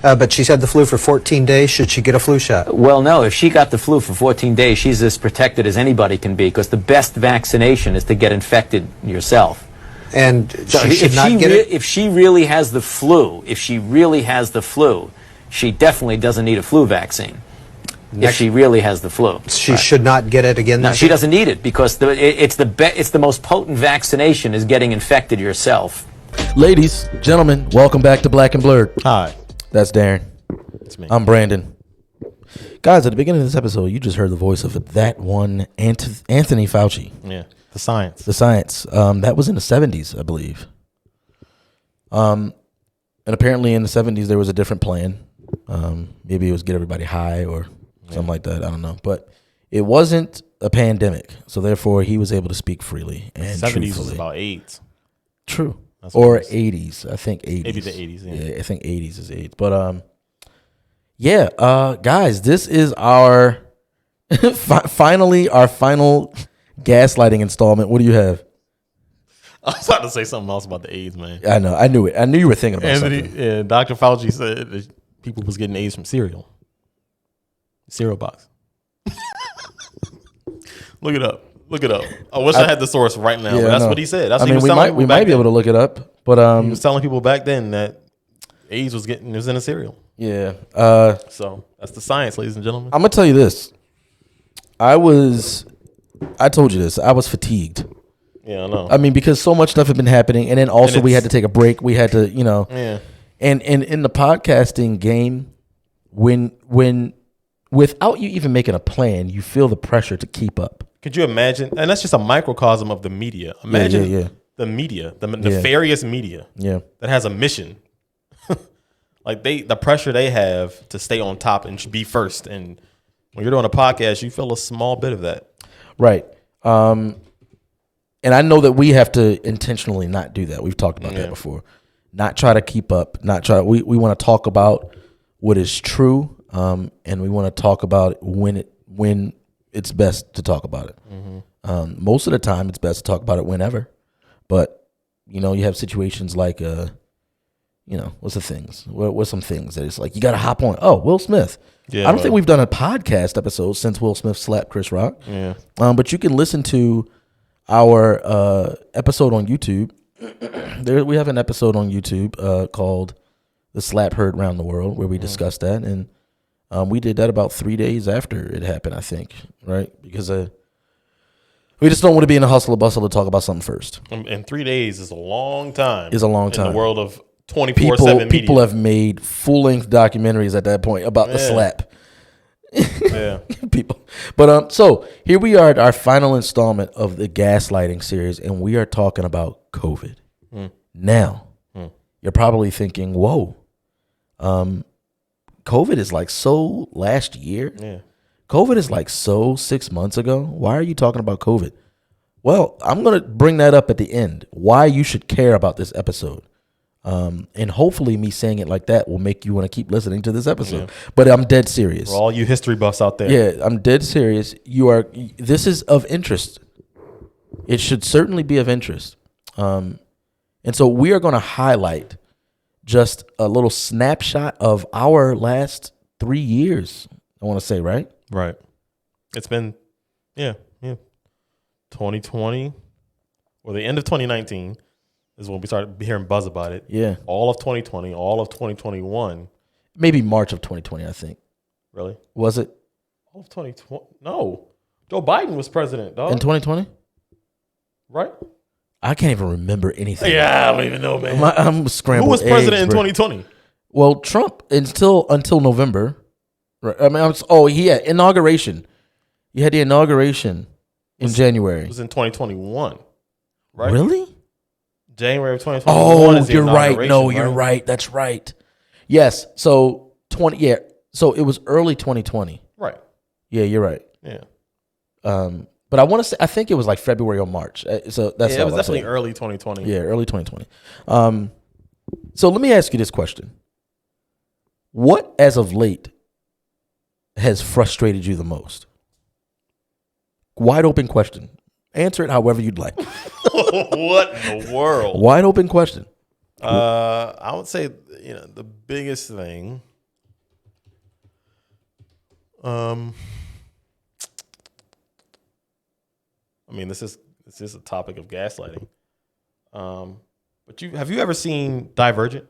But she's had the flu for 14 days. Should she get a flu shot? Well, no. If she got the flu for 14 days, she's as protected as anybody can be, because the best vaccination is to get infected yourself. And So she should not get it? if she really has the flu, she definitely doesn't need a flu vaccine. If she really has the flu, She should not get it again. no, this she year? doesn't need it, because it's the most potent vaccination is getting infected yourself. Ladies, gentlemen, welcome back to Black and Blurred. Hi. That's Darren. It's me. I'm Brandon. Guys, at the beginning of this episode, you just heard the voice of that one Anthony Fauci. Yeah. The science. The science. That was in the 70s, I believe. And apparently in the 70s, there was a different plan. Maybe it was get everybody high or something like that. I don't know. But it wasn't a pandemic. So therefore, he was able to speak freely and 70s truthfully. was about AIDS. True. That's what Or it was. 80s. I think 80s. Maybe the 80s, yeah. I think 80s is AIDS. But guys, this is our finally our final gaslighting installment. What do you have? I was about to say something else about the AIDS, man. I know. I knew it. I knew you were thinking about Anthony, something. yeah, Dr. Fauci said that people was getting AIDS from cereal. Cereal box. Look it up. Look it up. I wish I had the source right now, Yeah, but that's no. what he said. That's I what he mean, was we telling might people we back might be then. able to look it up, but He was telling people back then that AIDS was in a cereal. yeah. So that's the science, ladies and gentlemen. I'm gonna tell you this. I told you this. I was fatigued. Yeah, I know. I mean, because so much stuff had been happening, and then also we had to take a break. We had to, Yeah. And in the podcasting game, when without you even making a plan, you feel the pressure to keep up. Could you imagine? And that's just a microcosm of the media. Imagine yeah. the media, the nefarious media Yeah. that has a mission. Like the pressure they have to stay on top and be first. And when you're doing a podcast, you feel a small bit of that. Right. And I know that we have to intentionally not do that. We've talked about that before. Not try to keep up. We want to talk about what is true, and we want to talk about when it's best to talk about it. Mm-hmm. Most of the time, it's best to talk about it whenever. But you have situations like what's the things? What's some things that it's like you got to hop on? Oh, Will Smith. Yeah, I don't think we've done a podcast episode since Will Smith slapped Chris Rock. Yeah. But you can listen to our episode on YouTube. We have an episode on YouTube called "The Slap Heard Round the World," where we discussed that, and we did that about 3 days after it happened, I think, right? Because we just don't want to be in a hustle or bustle to talk about something first. And 3 days is a long time. It's a long time in the world of 24/7 media. People have made full-length documentaries at that point about the slap. Yeah. People, but so here we are at our final installment of the gaslighting series, and we are talking about COVID. Now, you're probably thinking, "Whoa, COVID is like so last year. Yeah. COVID is like so 6 months ago. Why are you talking about COVID?" Well, I'm gonna bring that up at the end. Why you should care about this episode. And hopefully me saying it like that will make you want to keep listening to this episode. Yeah. But I'm dead serious. For all you history buffs out there. Yeah, I'm dead serious. This is of interest. It should certainly be of interest. And so we are going to highlight just a little snapshot of our last 3 years, I want to say, right? Right. It's been, 2020 or the end of 2019. Is when we started hearing buzz about it. Yeah. All of 2020, all of 2021. Maybe March of 2020, I think. Really? Was it? All of 2020? No. Joe Biden was president, dog. In 2020? Right? I can't even remember anything. Yeah, I don't even know, man. I'm scrambled. Who was president in bro. 2020? Well, Trump until November. Right. I mean, he had inauguration. You had the inauguration in January. It was in 2021. Right? Really? January of 2021 is the you're right. inauguration, No, you're right. That's right. Yes. So So it was early 2020. Right. Yeah, you're right. Yeah. But I want to say I think it was like February or March. So that's it was definitely early 2020. Yeah, early 2020. So let me ask you this question: what, as of late, has frustrated you the most? Wide open question. Answer it however you'd like. What in the world? Wide open question. I would say the biggest thing I mean, this is a topic of gaslighting. But have you ever seen Divergent?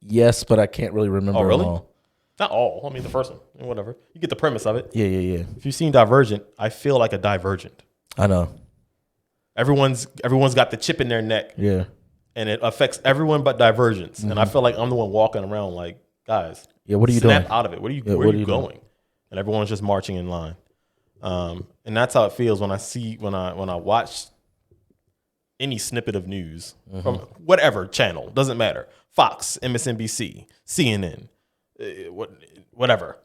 Yes, but I can't really remember. Oh, really? Them all. Not all. I mean, the first one. Whatever. You get the premise of it. Yeah. If you've seen Divergent, I feel like a divergent. I know. Everyone's got the chip in their neck. Yeah. And it affects everyone but Divergence. Mm-hmm. And I feel like I'm the one walking around like, guys, yeah, what are you snap doing? out of it. Where are you going? And everyone's just marching in line. And that's how it feels when I watch any snippet of news from whatever channel, doesn't matter. Fox, MSNBC, CNN, whatever.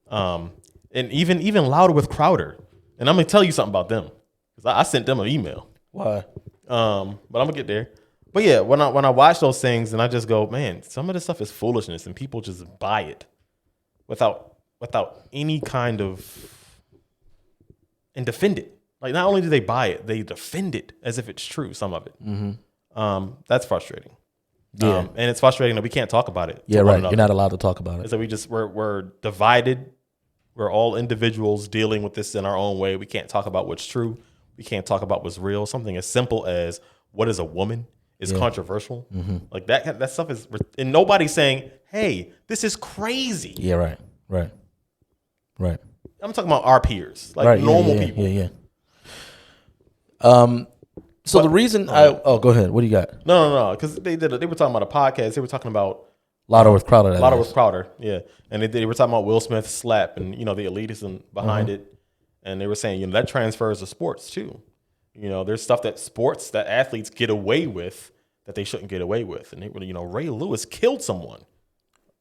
And even louder with Crowder. And I'm gonna tell you something about them, because I sent them an email. Why? But I'm gonna get there. But yeah, when I watch those things and I just go, man, some of this stuff is foolishness, and people just buy it without any kind of, and defend it. Like, not only do they buy it, they defend it as if it's true. Some of it. That's frustrating. Yeah. And it's frustrating that we can't talk about it. Yeah, right. You're not allowed to talk about it. So we're divided. We're all individuals dealing with this in our own way. We can't talk about what's true. We can't talk about what's real. Something as simple as what is a woman is controversial. Like that stuff is, and nobody's saying, hey, this is crazy. Yeah, right. I'm talking about our peers, like normal people. Yeah. So the reason go ahead. What do you got? No, because they were talking about a podcast. They were talking about Louder with Crowder. with Crowder, yeah. And they were talking about Will Smith's slap and, the elitism behind it. And they were saying, that transfers to sports too. There's stuff that athletes get away with that they shouldn't get away with. And Ray Lewis killed someone.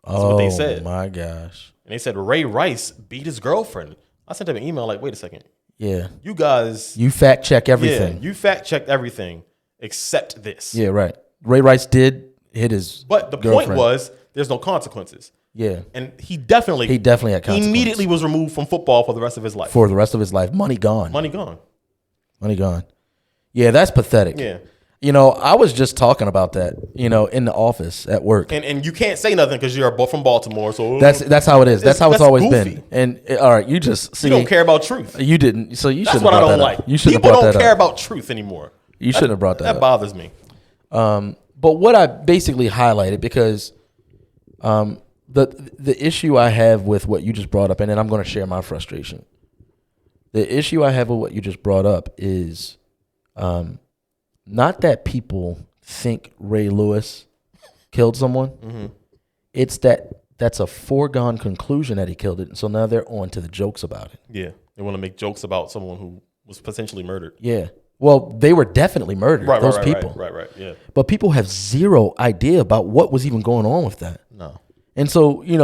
That's what they said. Oh my gosh. And they said Ray Rice beat his girlfriend. I sent them an email like, wait a second. Yeah. You guys. You fact check everything. Yeah, you fact checked everything except this. Yeah, right. Ray Rice did hit his But the girlfriend. point was, there's no consequences. Yeah. And he definitely had consequences. Immediately was removed from football for the rest of his life. For the rest of his life. Money gone. Money gone. Yeah, that's pathetic. Yeah. I was just talking about that, in the office at work. And you can't say nothing because you're from Baltimore. So that's how it is. That's how it's always goofy. been. And all right, you just see. You don't care about truth. You didn't. So you That's shouldn't what have I brought don't that like. up. You shouldn't People have brought don't that care up. about truth anymore. You shouldn't have brought that up. That bothers me. But what I basically highlighted, because the issue I have with what you just brought up, and then I'm going to share my frustration. The issue I have with what you just brought up is not that people think Ray Lewis killed someone. It's that's a foregone conclusion that he killed it. And so now they're on to the jokes about it. Yeah. They want to make jokes about someone who was potentially murdered. Yeah. Well, they were definitely murdered, those people. Right, yeah. But people have zero idea about what was even going on with that. No. And so, it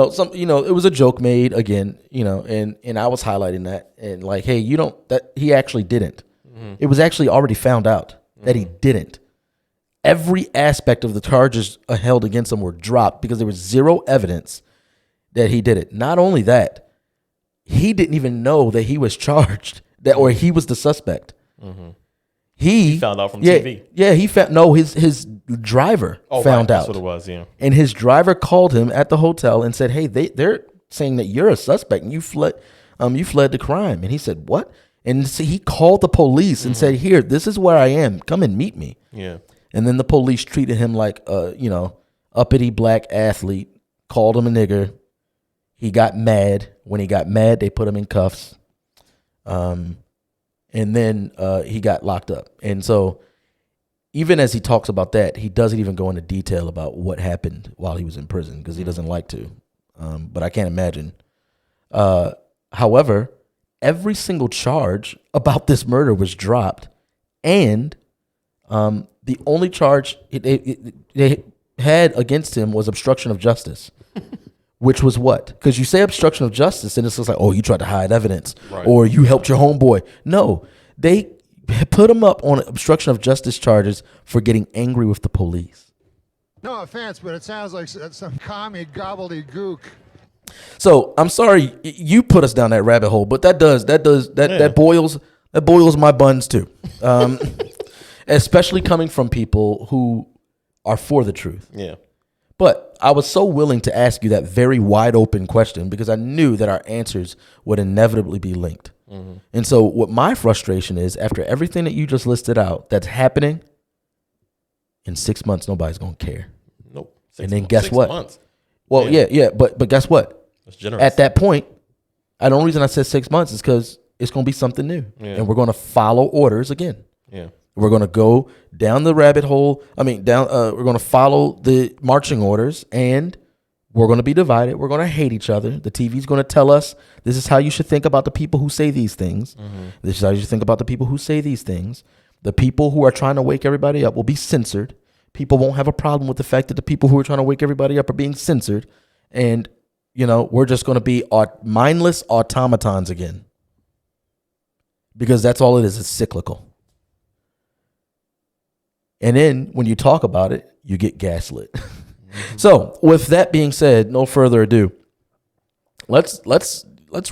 was a joke made again, and I was highlighting that and like, hey, that he actually didn't. It was actually already found out that he didn't. Every aspect of the charges held against him were dropped because there was zero evidence that he did it. Not only that, he didn't even know that he was charged, or he was the suspect. He found out from TV. Yeah, he found his driver found out. That's what it was, yeah. And his driver called him at the hotel and said, "Hey, they're saying that you're a suspect and you fled the crime." And he said, "What?" And so he called the police and said, "Here, this is where I am. Come and meet me." Yeah. And then the police treated him like a, uppity black athlete, called him a nigger. He got mad. When he got mad, they put him in cuffs. And then he got locked up. And so even as he talks about that, he doesn't even go into detail about what happened while he was in prison because he doesn't like to. But I can't imagine. However, every single charge about this murder was dropped. And the only charge they had against him was obstruction of justice, which was what? Because you say obstruction of justice, and it's just like, oh, you tried to hide evidence, or you helped your homeboy. No, they put him up on obstruction of justice charges for getting angry with the police. No offense, but it sounds like some commie gobbledygook. So I'm sorry you put us down that rabbit hole, but that boils my buns too. Especially coming from people who are for the truth. Yeah. But I was so willing to ask you that very wide open question because I knew that our answers would inevitably be linked. And so what my frustration is, after everything that you just listed out that's happening, in 6 months, nobody's going to care. Nope. And then guess 6 what? months. Well, yeah, but guess what? That's generous. At that point, the only reason I said 6 months is because it's going to be something new. Yeah. And we're going to follow orders again. Yeah. We're going to go down the rabbit hole. We're going to follow the marching orders, and we're going to be divided. We're going to hate each other. The TV's going to tell us this is how you should think about the people who say these things. This is how you should think about the people who say these things. The people who are trying to wake everybody up will be censored. People won't have a problem with the fact that the people who are trying to wake everybody up are being censored. And, we're just going to be mindless automatons again. Because that's all it is. It's cyclical. And then when you talk about it, you get gaslit. So with that being said, no further ado, let's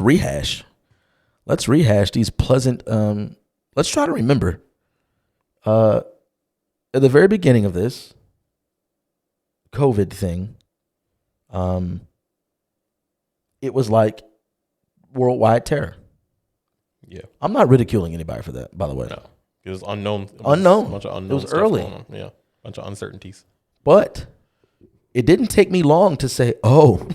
rehash. Let's rehash these pleasant. Let's try to remember. At the very beginning of this COVID thing, it was like worldwide terror. Yeah. I'm not ridiculing anybody for that, by the way. No. It was unknown. Unknown. A bunch of unknown. It was stuff early. going on. Yeah. A bunch of uncertainties. But it didn't take me long to say, oh,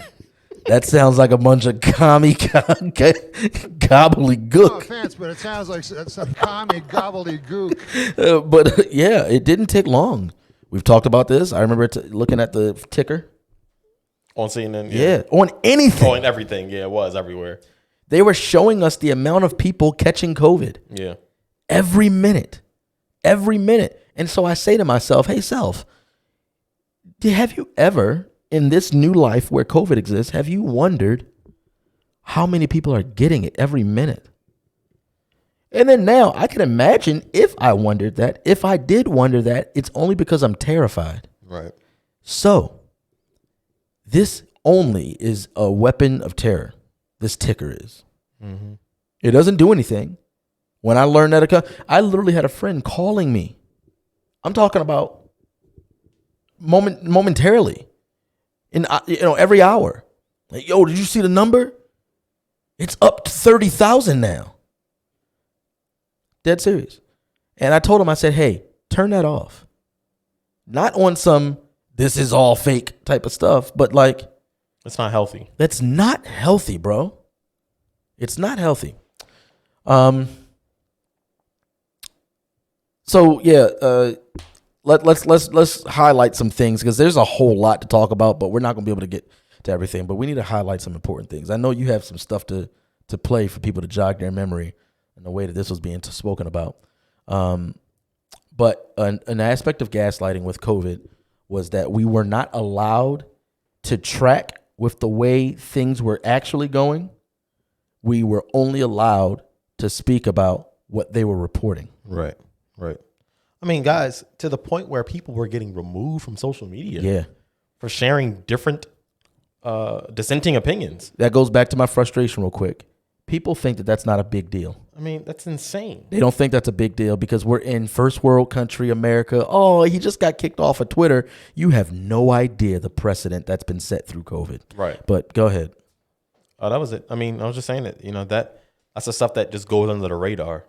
that sounds like a bunch of commie gobbledygook. No offense, but it sounds like some commie gobbledygook. But yeah, it didn't take long. We've talked about this. I remember looking at the ticker. On CNN. Yeah, on anything. On everything. Yeah, it was everywhere. They were showing us the amount of people catching COVID. Yeah. Every minute. And so I say to myself, hey, self, have you ever, in this new life where COVID exists, have you wondered how many people are getting it every minute? And then now I can imagine if I wondered that, if I did wonder that, it's only because I'm terrified. Right. So this only is a weapon of terror. This ticker is. Mm-hmm. It doesn't do anything. When I learned that, I literally had a friend calling me. I'm talking about momentarily, every hour. Like, yo, did you see the number? It's up to 30,000 now. Dead serious. And I told him, I said, hey, turn that off. Not on some this is all fake type of stuff, but like, it's not healthy. That's not healthy, bro. It's not healthy. So yeah, let's highlight some things because there's a whole lot to talk about, but we're not gonna be able to get to everything. But we need to highlight some important things. I know you have some stuff to play for people to jog their memory in the way that this was being spoken about. But an aspect of gaslighting with COVID was that we were not allowed to track with the way things were actually going. We were only allowed to speak about what they were reporting. Right. I mean, guys, to the point where people were getting removed from social media. Yeah. For sharing different dissenting opinions. That goes back to my frustration real quick. People think that that's not a big deal. I mean, that's insane. They don't think that's a big deal because we're in first world country America. Oh, he just got kicked off of Twitter. You have no idea the precedent that's been set through COVID. Right. But go ahead. Oh, that was it. I mean, I was just saying that, that's the stuff that just goes under the radar.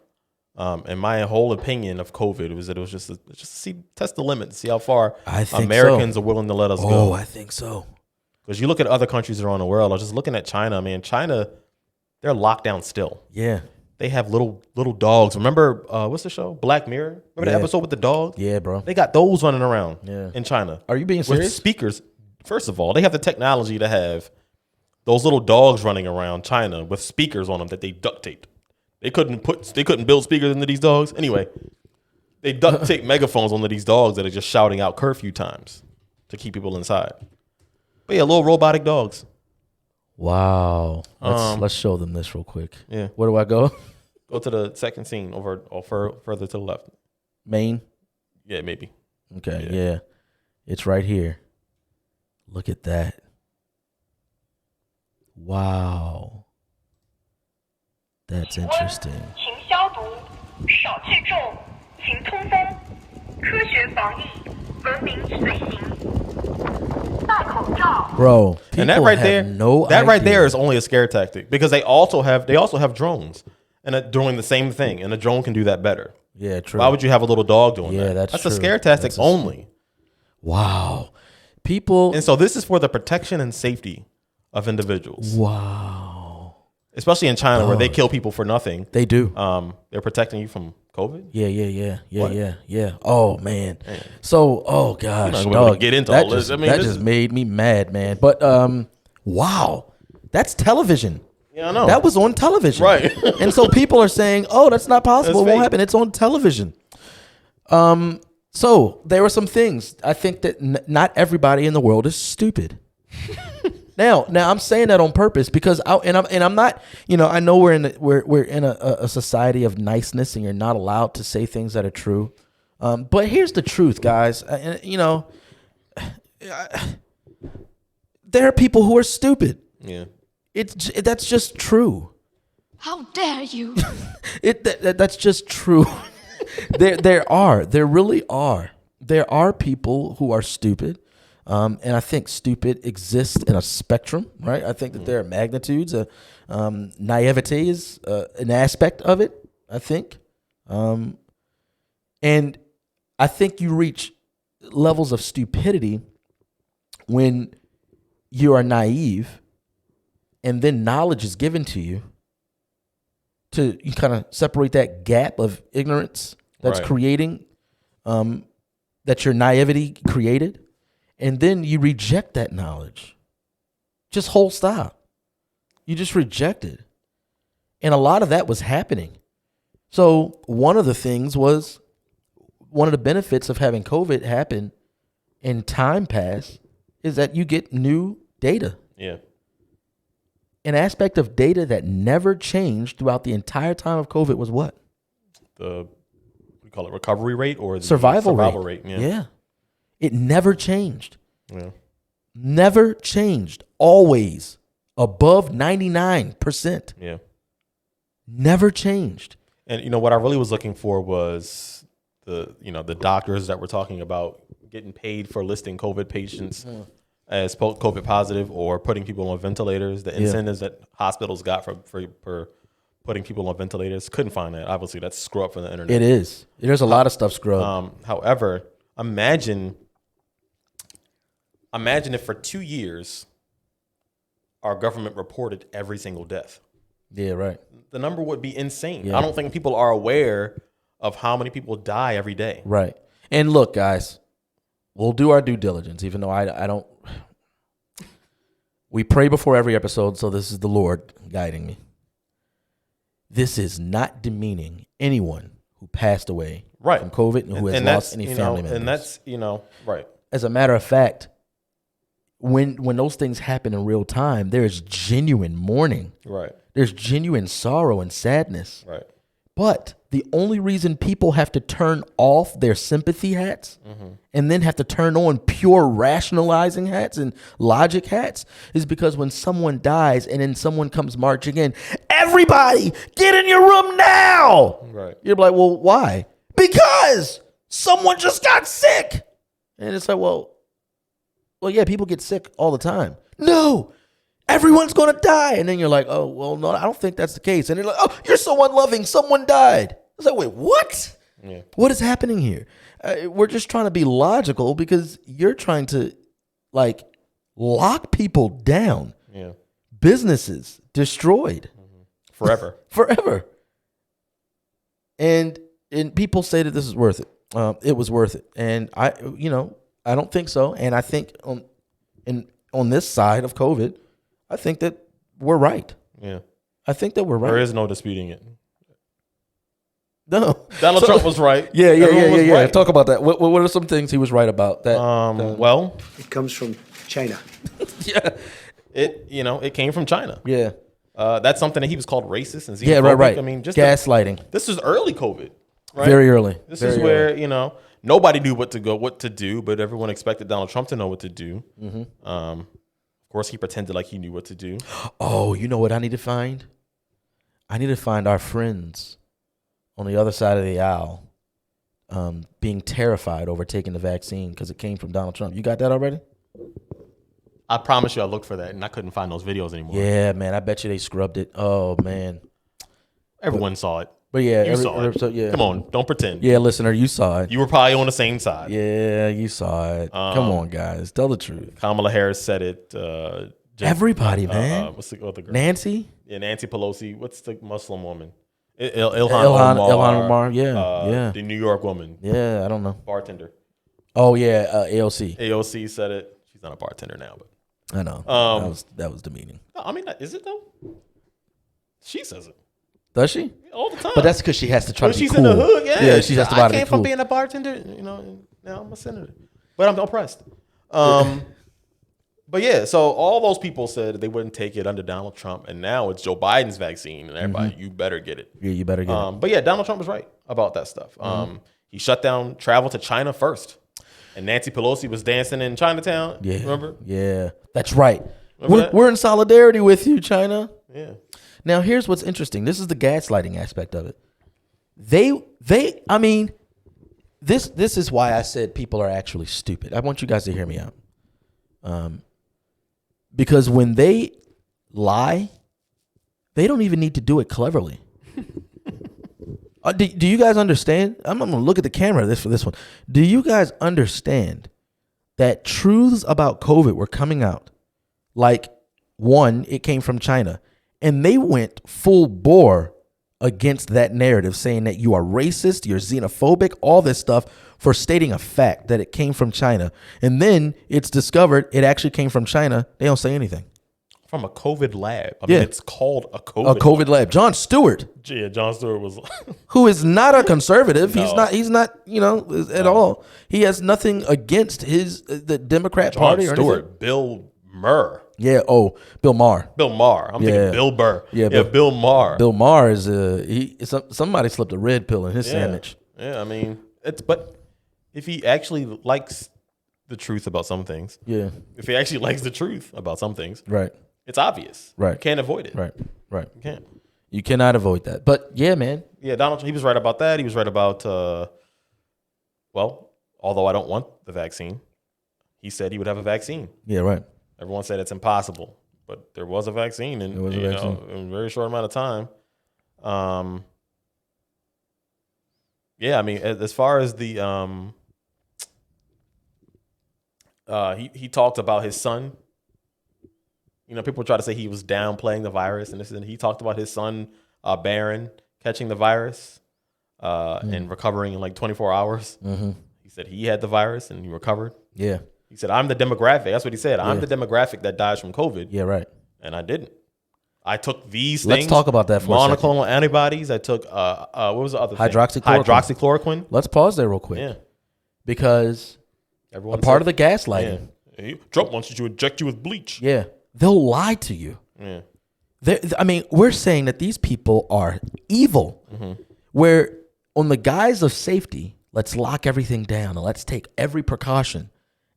And my whole opinion of COVID was that it was just to test the limits, see how far Americans are willing to let us go. Oh, I think so. Because you look at other countries around the world. I was just looking at China. Man, China, they're locked down still. Yeah. They have little dogs. Remember, what's the show? Black Mirror? Remember the episode with the dog? Yeah, bro. They got those running around in China. Are you being With serious? speakers. First of all, they have the technology to have those little dogs running around China with speakers on them that they duct taped. They couldn't build speakers into these dogs. Anyway, they duct tape megaphones onto these dogs that are just shouting out curfew times to keep people inside. But yeah, little robotic dogs. Wow. Let's show them this real quick. Yeah. Where do I go? Go to the second scene over or further to the left. Main? Yeah, maybe. Okay, yeah. It's right here. Look at that. Wow. That's interesting. 请消毒，少聚众，请通风，科学防疫 Bro, And that people right have there, no that right idea. there is only a scare tactic because they also have drones and doing the same thing, and a drone can do that better. Yeah, true. Why would you have a little dog doing that? Yeah, that's a true. scare tactic only. Wow. People. And so this is for the protection and safety of individuals. Wow. Especially in China where they kill people for nothing. They do. They're protecting you from COVID. Yeah. Oh man. So, oh gosh, You're not gonna be able to dog, get into that all this. just, I mean, that this just is- made me mad, man. But wow, that's television. Yeah, I know. That was on television, Right. And so people are saying, "Oh, that's not possible. It That's won't fake. happen. It's on television." So there were some things. I think that not everybody in the world is stupid. Now I'm saying that on purpose because I'm not. I know we're in a society of niceness, and you're not allowed to say things that are true. But here's the truth, guys. There are people who are stupid. Yeah. That's just true. How dare you? That's just true. There really are. There are people who are stupid, and I think stupid exists in a spectrum, right? I think that there are magnitudes. Naivete is an aspect of it, I think, and I think you reach levels of stupidity when you are naive, and then knowledge is given to you to kind of separate that gap of ignorance that's Right. creating, that your naivety created, and then you reject that knowledge. Just whole stop. You just reject it. And a lot of that was happening. So one of the benefits of having COVID happen and time pass is that you get new data. Yeah. An aspect of data that never changed throughout the entire time of COVID was what? We call it recovery rate or the Survival rate. Yeah. It never changed. Yeah. Never changed. Always above 99%. Yeah. Never changed. And what I really was looking for was the doctors that were talking about getting paid for listing COVID patients as COVID positive or putting people on ventilators. The incentives that hospitals got for putting people on ventilators, couldn't find that. Obviously, that's screw up from the internet. It is. There's a lot of stuff scrubbed. However, imagine if for 2 years our government reported every single death. Yeah, right. The number would be insane. Yeah. I don't think people are aware of how many people die every day. Right. And look, guys, we'll do our due diligence, even though I don't. We pray before every episode, so this is the Lord guiding me. This is not demeaning anyone who passed away Right. from COVID and who has lost any family members. And that's, right. As a matter of fact, when those things happen in real time, there is genuine mourning. Right. There's genuine sorrow and sadness. Right. But the only reason people have to turn off their sympathy hats and then have to turn on pure rationalizing hats and logic hats is because when someone dies and then someone comes marching in, everybody get in your room now. Right. You're like, well, why? Because someone just got sick. And it's like, well, yeah, people get sick all the time. No, everyone's going to die. And then you're like, oh, well, no, I don't think that's the case. And they're like, oh, you're so unloving. Someone died. It's like, wait, what? Yeah. What is happening here? We're just trying to be logical because you're trying to lock people down. Yeah. Businesses destroyed. Forever. Forever. And people say that this is worth it. It was worth it. And I don't think so. And I think on this side of COVID, I think that we're right. Yeah. I think that we're right. There is no disputing it. No. Donald Trump was right. Yeah. Everyone was right. Talk about that. What are some things he was right about? That. Well, It comes from China. Yeah. it came from China. Yeah. That's something that he was called racist and xenophobic. Yeah. Right. I mean, just gaslighting. this was early COVID, right? Very early. This Very is early. where nobody knew what to do, but everyone expected Donald Trump to know what to do. Of course, he pretended like he knew what to do. Oh, you know what I need to find? I need to find our friends on the other side of the aisle being terrified over taking the vaccine because it came from Donald Trump. You got that already? I promise you I looked for that and I couldn't find those videos anymore. Yeah, man. I bet you they scrubbed it. Oh, man. Everyone saw it. But yeah, You saw it. yeah. Come on, don't pretend. Yeah, listener, you saw it. You were probably on the same side. Yeah, you saw it. Come on, guys. Tell the truth. Kamala Harris said it. Everybody, man. What's the other girl? Nancy? Yeah, Nancy Pelosi. What's the Muslim woman? Ilhan Ilhan Omar. Yeah. The New York woman. Yeah, I don't know. Bartender. Oh, yeah, AOC. AOC said it. She's not a bartender now, but. I know. That was demeaning. I mean, is it though? She says it. Does she? All the time. But that's because she has to try to be she's cool. in the hood, Yeah, she has to I be came cool. from being a bartender, and now I'm a senator. But I'm oppressed. But yeah, so all those people said they wouldn't take it under Donald Trump, and now it's Joe Biden's vaccine, and everybody, you better get it. Yeah, you better get it. But yeah, Donald Trump was right about that stuff. He shut down travel to China first, and Nancy Pelosi was dancing in Chinatown. Yeah. Remember? Yeah, that's right. Remember We're in solidarity with you, China. Yeah. Now, here's what's interesting. This is the gaslighting aspect of it. I mean, this is why I said people are actually stupid. I want you guys to hear me out. Because when they lie, they don't even need to do it cleverly. Do you guys understand? I'm going to look at the camera for this one. Do you guys understand that truths about COVID were coming out? Like, one, it came from China. And they went full bore against that narrative, saying that you are racist, you're xenophobic, all this stuff, for stating a fact that it came from China. And then it's discovered it actually came from China. They don't say anything. From a COVID lab. I mean, it's called a COVID lab. Jon Stewart. Yeah, Jon Stewart was. Who is not a conservative. No. He's not, at all. He has nothing against the Democrat Party or Stewart, anything. Bill Maher. Yeah. Oh, Bill Maher. Bill Maher. I'm thinking Bill Burr. Yeah, Bill Maher. Bill Maher is somebody slipped a red pill in his sandwich. Yeah, I mean, but if he actually likes the truth about some things, if he actually likes the truth about some things, right, it's obvious. Right. You can't avoid it. Right. You can't. You cannot avoid that. But yeah, man. Yeah, Donald, he was right about that. He was right about, although I don't want the vaccine, he said he would have a vaccine. Yeah, right. Everyone said it's impossible, but there was a vaccine, and in a very short amount of time. Yeah, I mean, as far as the he talked about his son. People try to say he was downplaying the virus, and he talked about his son Barron catching the virus and recovering in like 24 hours. Mm-hmm. He said he had the virus and he recovered. Yeah. He said, I'm the demographic. That's what he said. I'm the demographic that dies from COVID. Yeah, right. And I didn't. I took these Let's things. talk about that for a second. Monoclonal antibodies. I took, what was the other thing? Hydroxychloroquine. Let's pause there real quick. Yeah. Because everyone a part of the gaslighting. Yeah. Trump wants you to inject you with bleach. Yeah. They'll lie to you. Yeah. I mean, we're saying that these people are evil. Mm-hmm. Where on the guise of safety, let's lock everything down and let's take every precaution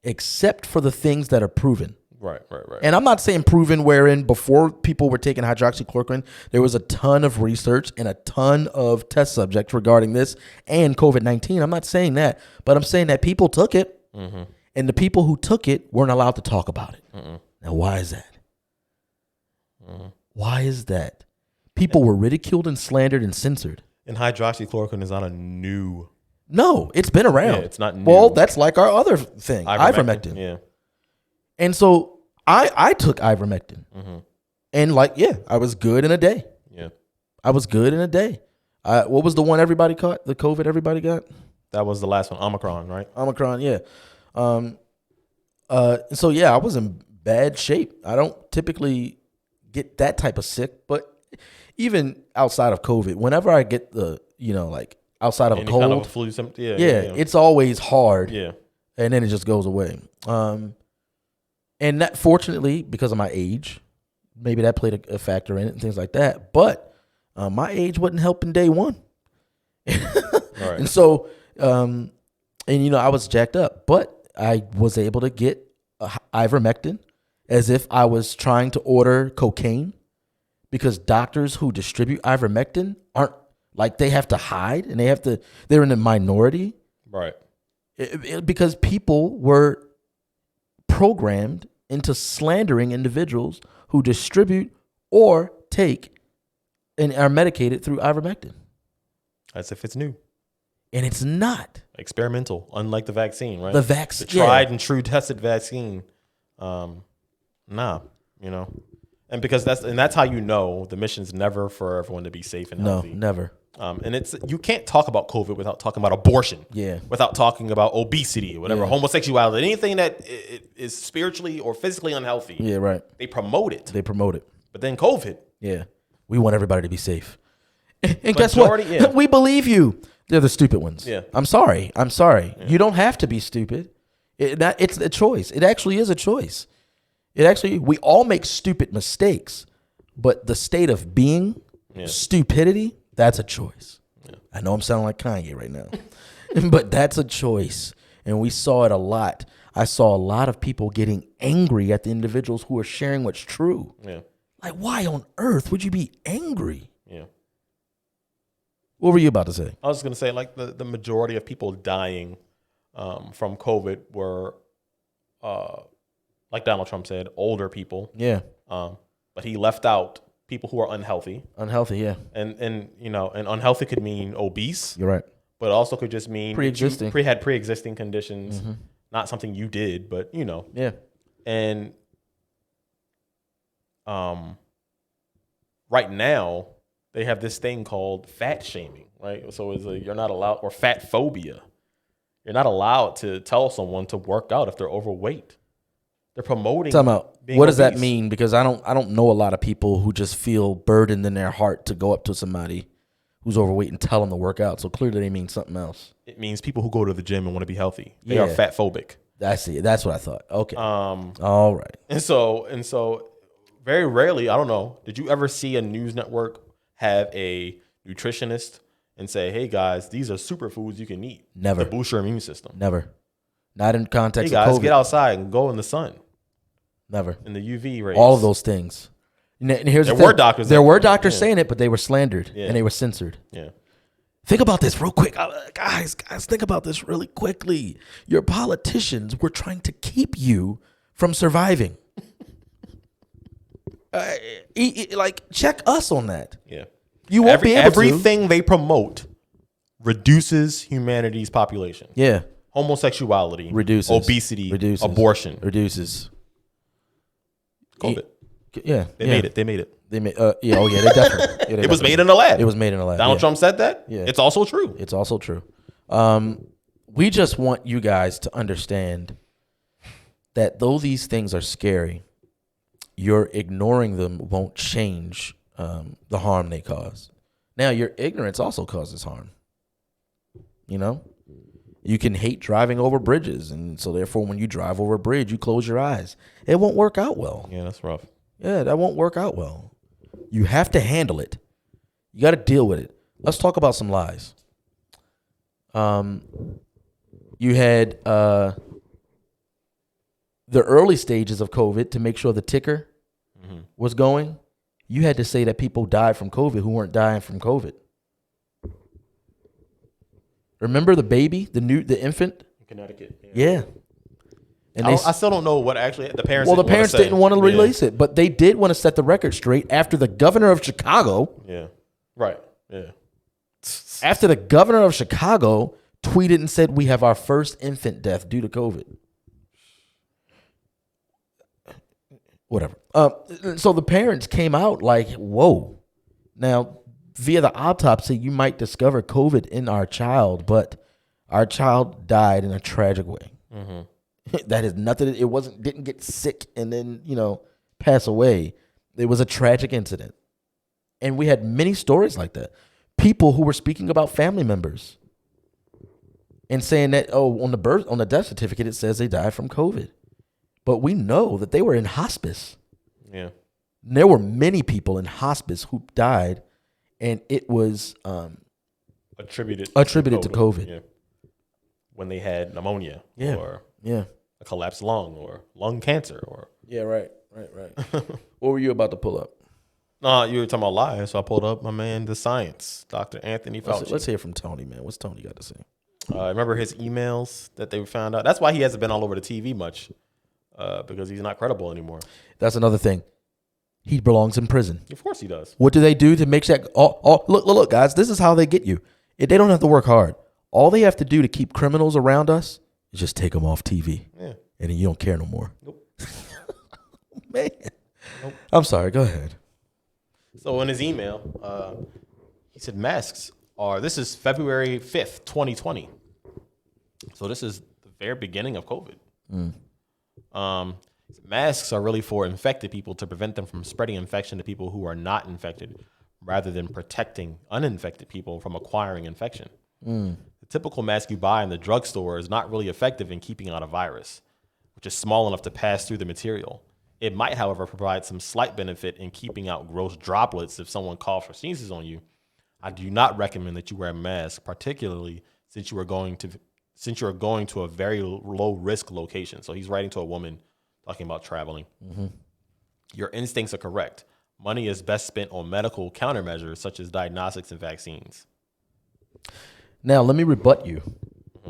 except for the things that are proven. Right. And I'm not saying proven wherein before people were taking hydroxychloroquine, there was a ton of research and a ton of test subjects regarding this and COVID-19. I'm not saying that, but I'm saying that people took it, and the people who took it weren't allowed to talk about it. Now, why is that? Why is that? People were ridiculed and slandered and censored. And hydroxychloroquine is not a new. No, it's been around. Yeah, it's not new. Well, that's like our other thing, ivermectin. Yeah. And so I took ivermectin. And I was good in a day. Yeah. I was good in a day. What was the one everybody caught? The COVID everybody got? That was the last one. Omicron, right? Omicron, yeah. So yeah, I was in bad shape. I don't typically get that type of sick, but even outside of COVID, whenever I get the, outside of a cold, kind of a flu symptom, it's always hard. Yeah. And then it just goes away. And that, fortunately, because of my age, maybe that played a factor in it and things like that. But my age wasn't helping day one. Right. And so, I was jacked up, but I was able to get ivermectin as if I was trying to order cocaine, because doctors who distribute ivermectin aren't, they have to hide and they're in a minority. Right. Because people were programmed into slandering individuals who distribute or take and are medicated through ivermectin. As if it's new. And it's not. Experimental, unlike the vaccine, right? The vaccine. The tried and true tested vaccine. Nah, you know. And because that's how you know the mission's never for everyone to be safe and healthy. No, never. And you can't talk about COVID without talking about abortion. Yeah. Without talking about obesity or whatever, Yeah. homosexuality, anything that is spiritually or physically unhealthy. Yeah, right. They promote it. They promote it. But then COVID. Yeah. We want everybody to be safe. And guess Majority, what? yeah. We believe you. They're the stupid ones. Yeah. I'm sorry. Yeah. You don't have to be stupid. It's a choice. It actually is a choice. We all make stupid mistakes, but the state of being, stupidity, that's a choice. Yeah. I know I'm sounding like Kanye right now, but that's a choice. And we saw it a lot. I saw a lot of people getting angry at the individuals who are sharing what's true. Yeah. Like, why on earth would you be angry? Yeah. What were you about to say? I was going to say, like, the majority of people dying from COVID were, like Donald Trump said, older people. Yeah. But he left out people who are unhealthy. Unhealthy, yeah. And you know, and unhealthy could mean obese. You're right. But it also could just mean Pre-existing. had pre-existing conditions, not something you did, but you know. Yeah. And right now they have this thing called fat shaming, right? So you're not allowed, or fat phobia. You're not allowed to tell someone to work out if they're overweight. They're promoting. Talking about being what does that obese. mean? Because I don't know a lot of people who just feel burdened in their heart to go up to somebody who's overweight and tell them to work out. So clearly they mean something else. It means people who go to the gym and want to be healthy. They Yeah. are fat phobic. I see. That's what I thought. Okay. All right. And so very rarely, I don't know, did you ever see a news network have a nutritionist and say, hey guys, these are superfoods you can eat Never. to boost your immune system? Never. Not in Hey context guys, of COVID. get outside and go in the sun, Never. in the UV rays. All of those things. And here's There the thing. were doctors There that- were doctors yeah. saying it, but they were slandered Yeah. and they were censored. Yeah. Think about this real quick. Guys, think about this really quickly. Your politicians were trying to keep you from surviving. Like, check us on that. Yeah. You won't be able everything they promote reduces humanity's population. to. Yeah. Homosexuality Reduces. obesity, Reduces. abortion, Reduces. COVID. Yeah. They made it. They made it. They made, yeah, oh yeah, they definitely. Yeah, they It was definitely- made in a lab. It was made in a lab. Donald yeah. Trump said that. Yeah. It's also true. It's also true. We just want you guys to understand that though these things are scary, your ignoring them won't change the harm they cause. Now, your ignorance also causes harm. You know? You can hate driving over bridges, and so therefore when you drive over a bridge, you close your eyes. It won't work out well. Yeah, that's rough. Yeah, that won't work out well. You have to handle it. You got to deal with it. Let's talk about some lies. You had the early stages of COVID to make sure the ticker was going. You had to say that people died from COVID who weren't dying from COVID. Remember the baby, the infant? In Connecticut. Yeah. And I still don't know what actually the parents. well, the parents didn't want to release it, but they did want to set the record straight after the governor of Chicago. Yeah. Right. Yeah. After the governor of Chicago tweeted and said, we have our first infant death due to COVID. Whatever. So the parents came out like, whoa. Now, via the autopsy, you might discover COVID in our child, but our child died in a tragic way. Mm-hmm. That is nothing. It didn't get sick and then, pass away. It was a tragic incident. And we had many stories like that. People who were speaking about family members and saying that, on the death certificate, it says they died from COVID. But we know that they were in hospice. Yeah. There were many people in hospice who died, and it was Attributed to COVID. Yeah. When they had pneumonia Yeah. or Yeah. a collapsed lung or lung cancer or. Yeah, right. What were you about to pull up? No, you were talking about lies, so I pulled up my man, the science, Dr. Anthony Fauci. Let's hear from Tony, man. What's Tony got to say? Remember his emails that they found out? That's why he hasn't been all over the TV much, because he's not credible anymore. That's another thing. He belongs in prison. Of course he does. What do they do to make that? Look, guys, this is how they get you. They don't have to work hard. All they have to do to keep criminals around us is just take them off TV. Yeah. And then you don't care no more. Nope. Man. Nope. I'm sorry. Go ahead. So in his email, he said masks this is February 5th, 2020. So this is the very beginning of COVID. Masks are really for infected people to prevent them from spreading infection to people who are not infected, rather than protecting uninfected people from acquiring infection. The typical mask you buy in the drugstore is not really effective in keeping out a virus, which is small enough to pass through the material. It might, however, provide some slight benefit in keeping out gross droplets if someone coughs or sneezes on you. I do not recommend that you wear a mask, particularly since you are going to a very low risk location. So he's writing to a woman talking about traveling. Your instincts are correct. Money is best spent on medical countermeasures such as diagnostics and vaccines. Now, let me rebut you,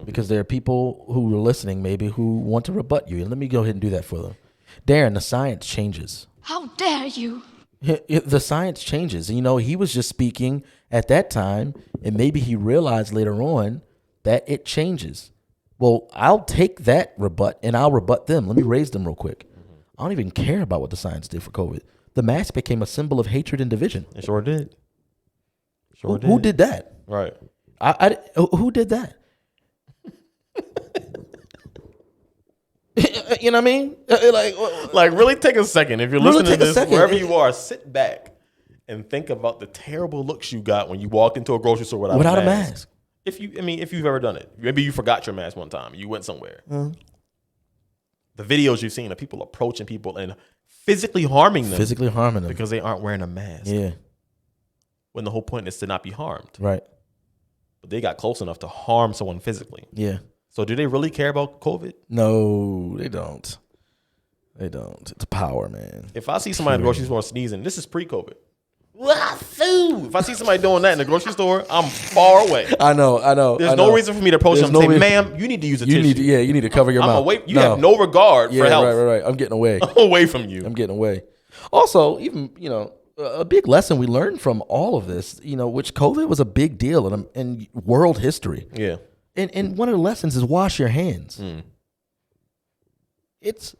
because there are people who are listening maybe who want to rebut you. And let me go ahead and do that for them. Darren, the science changes. How dare you? The science changes. You know, he was just speaking at that time, and maybe he realized later on that it changes. Well, I'll take that rebut, and I'll rebut them. Let me raise them real quick. I don't even care about what the science did for COVID. The mask became a symbol of hatred and division. It sure did. Who did that? Right. Who did that? You know what I mean? Like really take a second. If you're Really listening to take a this, second. wherever you are, sit back and think about the terrible looks you got when you walked into a grocery store without a mask. If you've ever done it, maybe you forgot your mask one time. You went somewhere. The videos you've seen of people approaching people and physically harming them because they aren't wearing a mask. Yeah. When the whole point is to not be harmed. Right. But they got close enough to harm someone physically. Yeah. So do they really care about COVID? No, they don't. They don't. It's power, man. If I see somebody in the grocery store sneezing, this is pre-COVID. If I see somebody doing that in the grocery store, I'm far away. I know. There's no reason for me to approach them and say, ma'am, you need to use a tissue. You need to cover your mouth. You have no regard for health. Right. I'm getting away. I'm away from you. I'm getting away. Also, even, a big lesson we learned from all of this, which COVID was a big deal in world history. Yeah. And one of the lessons is wash your hands. It's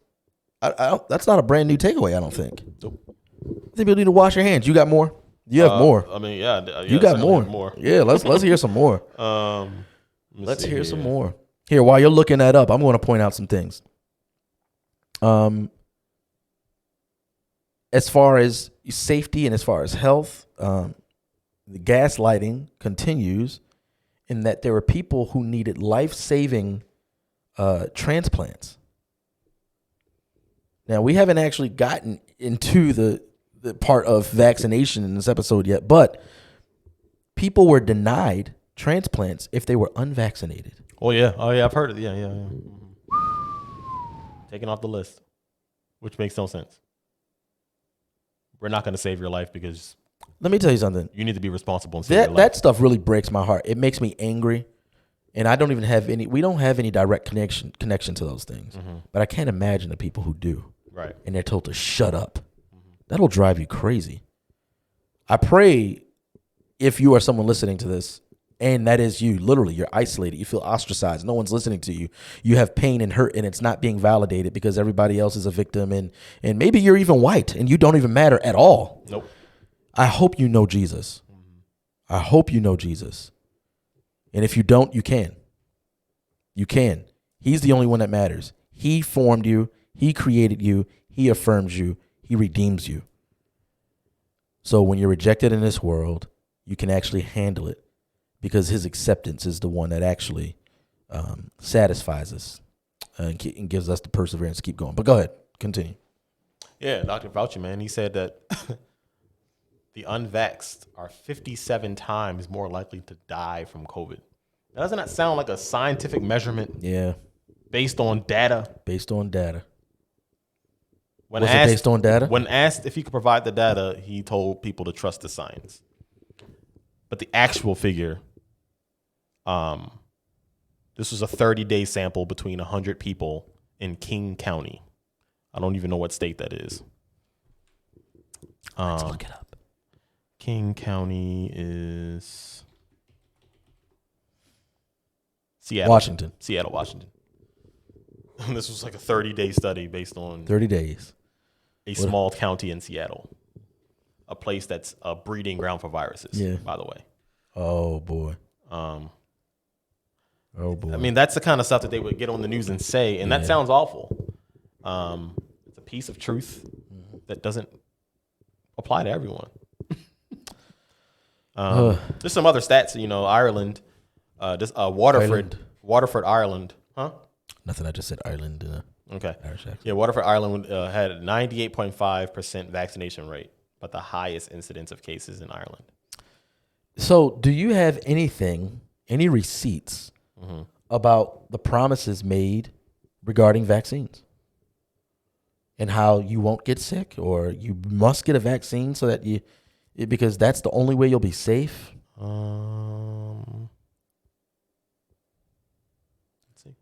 that's not a brand new takeaway, I don't think. Nope. I think people need to wash your hands. You got more? You have more. I mean, yeah. You got more. Yeah, let's hear some more. Let's hear some more. Here, while you're looking that up, I'm going to point out some things. As far as safety and as far as health, the gaslighting continues in that there were people who needed life-saving transplants. Now, we haven't actually gotten into the part of vaccination in this episode yet, but people were denied transplants if they were unvaccinated. Oh, yeah. I've heard it. Yeah. Taken off the list, which makes no sense. We're not going to save your life because... Let me tell you something. You need to be responsible and save your life. That stuff really breaks my heart. It makes me angry. And I don't even have we don't have any direct connection to those things. But I can't imagine the people who do. Right. And they're told to shut up. That'll drive you crazy. I pray if you are someone listening to this, and that is you, literally, you're isolated, you feel ostracized, no one's listening to you, you have pain and hurt, and it's not being validated because everybody else is a victim, and maybe you're even white, and you don't even matter at all. Nope. I hope you know Jesus. I hope you know Jesus. And if you don't, you can. You can. He's the only one that matters. He formed you. He created you. He affirms you. He redeems you. So when you're rejected in this world, you can actually handle it because his acceptance is the one that actually satisfies us and gives us the perseverance to keep going. But go ahead. Continue. Yeah, Dr. Fauci, man, he said that the unvaxxed are 57 times more likely to die from COVID. Now, doesn't that sound like a scientific measurement? Yeah. Based on data? Based on data. Was it based on data? When asked if he could provide the data, he told people to trust the science. But the actual figure This was a 30-day sample between 100 people in King County. I don't even know what state that is. Let's look it up. King County is Seattle. Washington. Seattle, Washington. This was like a 30-day study based on 30 days. a small county in Seattle, a place that's a breeding ground for viruses, Yeah. by the way. Oh, boy. Oh, boy. I mean, that's the kind of stuff that they would get on the news and say, and that sounds awful. It's a piece of truth that doesn't apply to everyone. There's some other stats, Ireland, Waterford, Ireland. Huh? Nothing. I just said Ireland. Okay. Irish accent. Yeah, Waterford, Ireland had a 98.5% vaccination rate, but the highest incidence of cases in Ireland. So, do you have any receipts about the promises made regarding vaccines and how you won't get sick or you must get a vaccine so that because that's the only way you'll be safe? Let's see.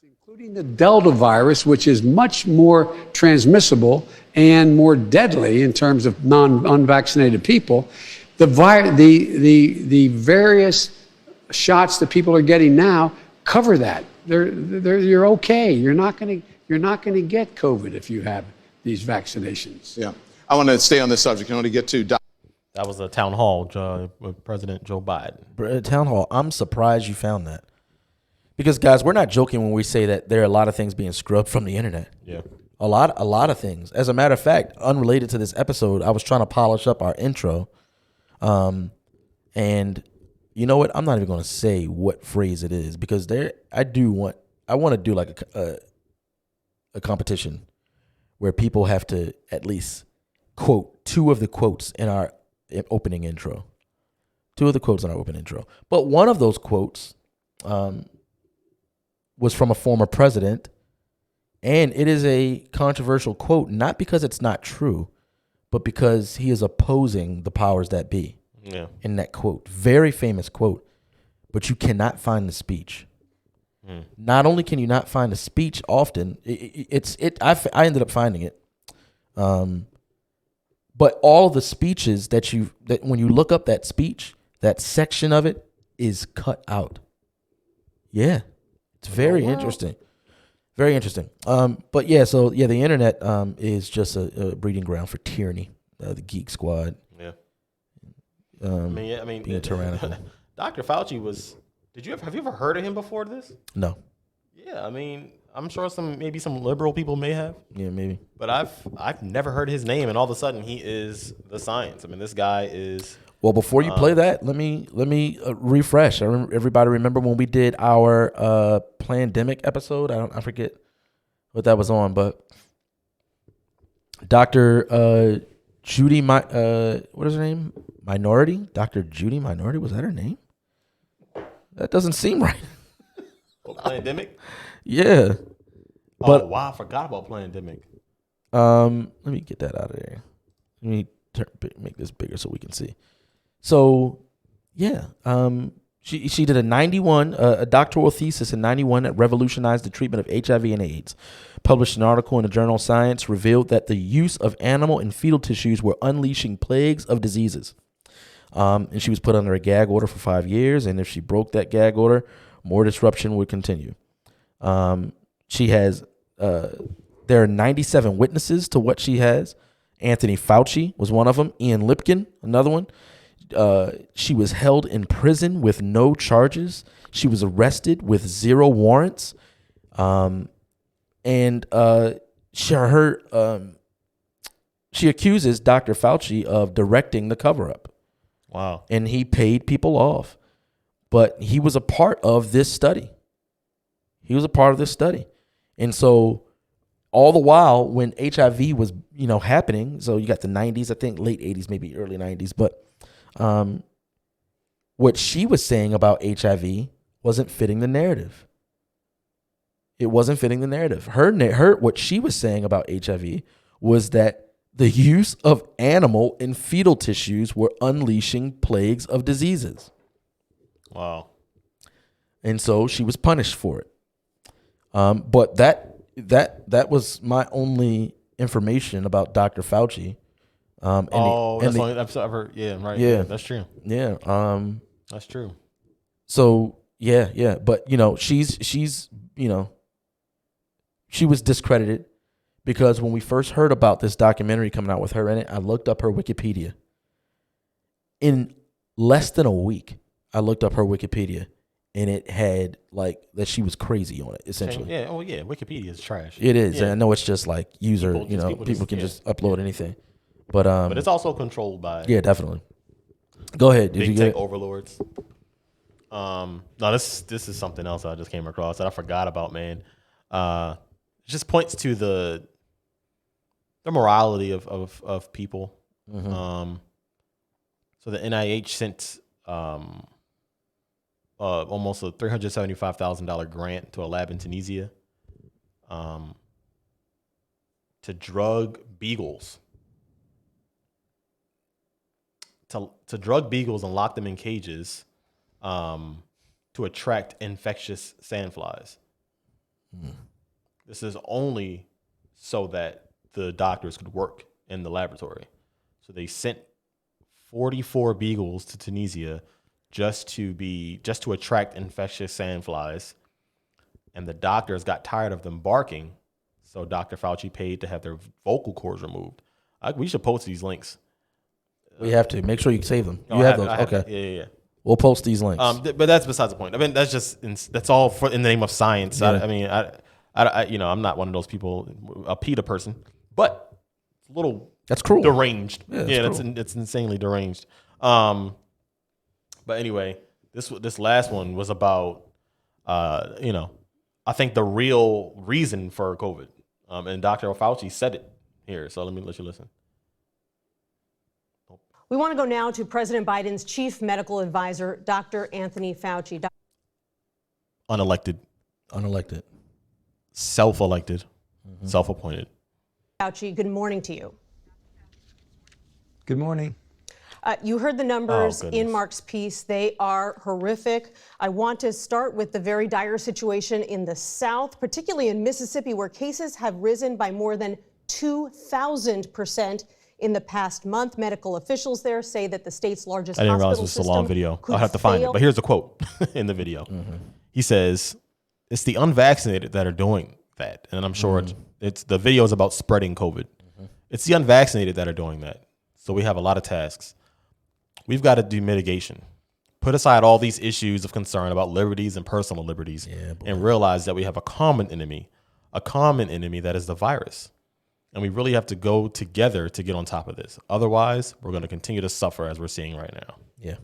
Including the Delta virus, which is much more transmissible and more deadly in terms of unvaccinated people. The various shots that people are getting now cover that. You're okay. You're not going to get COVID if you have these vaccinations. Yeah. I want to stay on this subject. I want to get to That was a town hall with President Joe Biden. Town hall. I'm surprised you found that. Because, guys, we're not joking when we say that there are a lot of things being scrubbed from the internet. Yeah. A lot of things. As a matter of fact, unrelated to this episode, I was trying to polish up our intro. And you know what? I'm not even going to say what phrase it is because I want to do like a competition where people have to at least quote two of the quotes in our opening intro. But one of those quotes was from a former president, and it is a controversial quote, not because it's not true, but because he is opposing the powers that be. Yeah. In that quote, very famous quote, but you cannot find the speech. Not only can you not find the speech often, I ended up finding it. But all the speeches that when you look up that speech, that section of it is cut out. Yeah. It's very interesting. Very interesting. But yeah, so yeah, the internet is just a breeding ground for tyranny. The Geek Squad. Yeah. Being tyrannical. Dr. Fauci was. Have you ever heard of him before this? No. Yeah, I'm sure maybe some liberal people may have. Yeah, maybe. But I've never heard his name, and all of a sudden he is the science. This guy is. Well, before you play that, let me refresh. Everybody remember when we did our pandemic episode? I forget what that was on, but Dr. Judy, what is her name? Minority? Dr. Judy Minority? Was that her name? That doesn't seem right. Pandemic? Yeah. But, wow, I forgot about pandemic. Let me get that out of there. Let me make this bigger so we can see. So, yeah, she did a doctoral thesis in 91 that revolutionized the treatment of HIV and AIDS. Published an article in the journal Science, revealed that the use of animal and fetal tissues were unleashing plagues of diseases. And she was put under a gag order for 5 years, and if she broke that gag order, more disruption would continue. She has, there are 97 witnesses to what she has. Anthony Fauci was one of them. Ian Lipkin, another one. She was held in prison with no charges. She was arrested with 0 warrants. She accuses Dr. Fauci of directing the cover-up. Wow. And he paid people off. But he was a part of this study. And so all the while when HIV was, happening, so you got the 90s, I think late 80s, maybe early 90s, but what she was saying about HIV wasn't fitting the narrative. It wasn't fitting the narrative. Her what she was saying about HIV was that the use of animal and fetal tissues were unleashing plagues of diseases. Wow. and so she was punished for it. But that was my only information about Dr. Fauci. That's the only episode I've heard. Yeah, right. Yeah, that's true. Yeah, that's true. So yeah, but she's she was discredited because when we first heard about this documentary coming out with her in it, I looked up her Wikipedia. In less than a week, I looked up her Wikipedia, and it had like that she was crazy on it, essentially. Yeah. Oh yeah. Wikipedia is trash. It is. Yeah. And I know it's just like user. People can just upload anything. But it's also controlled by. Yeah, definitely. Go ahead. Did big you get tech overlords. No, this is something else I just came across that I forgot about, man. It just points to the morality of people. Mm-hmm. So the NIH sent almost a $375,000 grant to a lab in Tunisia to drug beagles. To drug beagles and lock them in cages to attract infectious sandflies. This is only so that the doctors could work in the laboratory. So they sent 44 beagles to Tunisia just to attract infectious sandflies, and the doctors got tired of them barking, so Dr. Fauci paid to have their vocal cords removed. We should post these links. We have to make sure you save them. You have those. Okay. Yeah. We'll post these links. But that's besides the point. I mean, that's all in the name of science. Yeah. I'm not one of those people, a PETA person, but it's a little that's cruel, deranged. Yeah, it's insanely deranged. But anyway, this last one was about I think the real reason for COVID. And Dr. Fauci said it here. So let you listen. We want to go now to President Biden's chief medical advisor, Dr. Anthony Fauci. Unelected. Self-elected. Mm-hmm. Self-appointed. Fauci, good morning to you. Good morning. You heard the numbers in Mark's piece. They are horrific. I want to start with the very dire situation in the South, particularly in Mississippi, where cases have risen by more than 2,000% in the past month. Medical officials there say that the state's largest hospital system. I didn't realize this was a long video. I'll have to find it. But here's a quote in the video. Mm-hmm. He says, "It's the unvaccinated that are doing that." And I'm sure it's the video is about spreading COVID. Mm-hmm. It's the unvaccinated that are doing that. So we have a lot of tasks. We've got to do mitigation. Put aside all these issues of concern about liberties and personal liberties and realize that we have a common enemy that is the virus. And we really have to go together to get on top of this. Otherwise, we're going to continue to suffer as we're seeing right now. Yeah.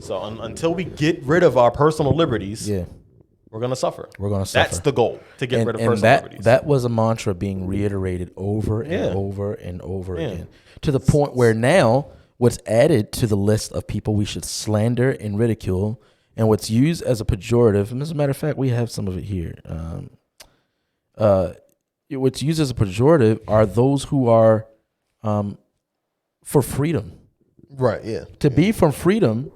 So until we get rid of our personal liberties, we're going to suffer. That's the goal, to get rid of personal liberties. That was a mantra being reiterated over and over and over again, to the point where now what's added to the list of people we should slander and ridicule, and what's used as a pejorative, and as a matter of fact, we have some of it here. What's used as a pejorative are those who are for freedom. Right, yeah. To be from freedom,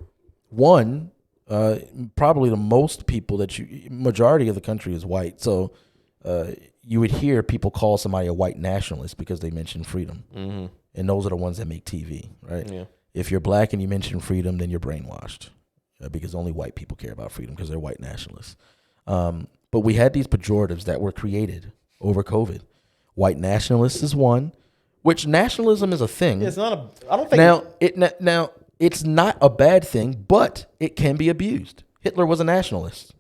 probably the most people majority of the country is white. So you would hear people call somebody a white nationalist because they mention freedom. Mm-hmm. And those are the ones that make TV, right? Yeah. If you're black and you mention freedom, then you're brainwashed because only white people care about freedom because they're white nationalists. But we had these pejoratives that were created over COVID. White nationalists is one, which nationalism is a thing. It's not I don't think now it's not a bad thing, but it can be abused. Hitler was a nationalist.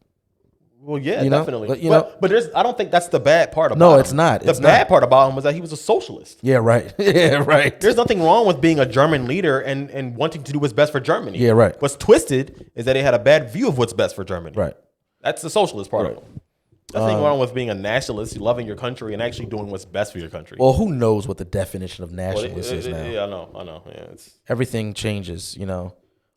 Well, yeah, definitely. But I don't think that's the bad part about him. No, it's not. The bad part about him was that he was a socialist. Yeah, right. Yeah, right. There's nothing wrong with being a German leader and wanting to do what's best for Germany. Yeah, right. What's twisted is that he had a bad view of what's best for Germany. Right. That's the socialist part of him. There's nothing wrong with being a nationalist, loving your country, and actually doing what's best for your country. Well, who knows what the definition of nationalist is now? Yeah, I know. Yeah, everything changes,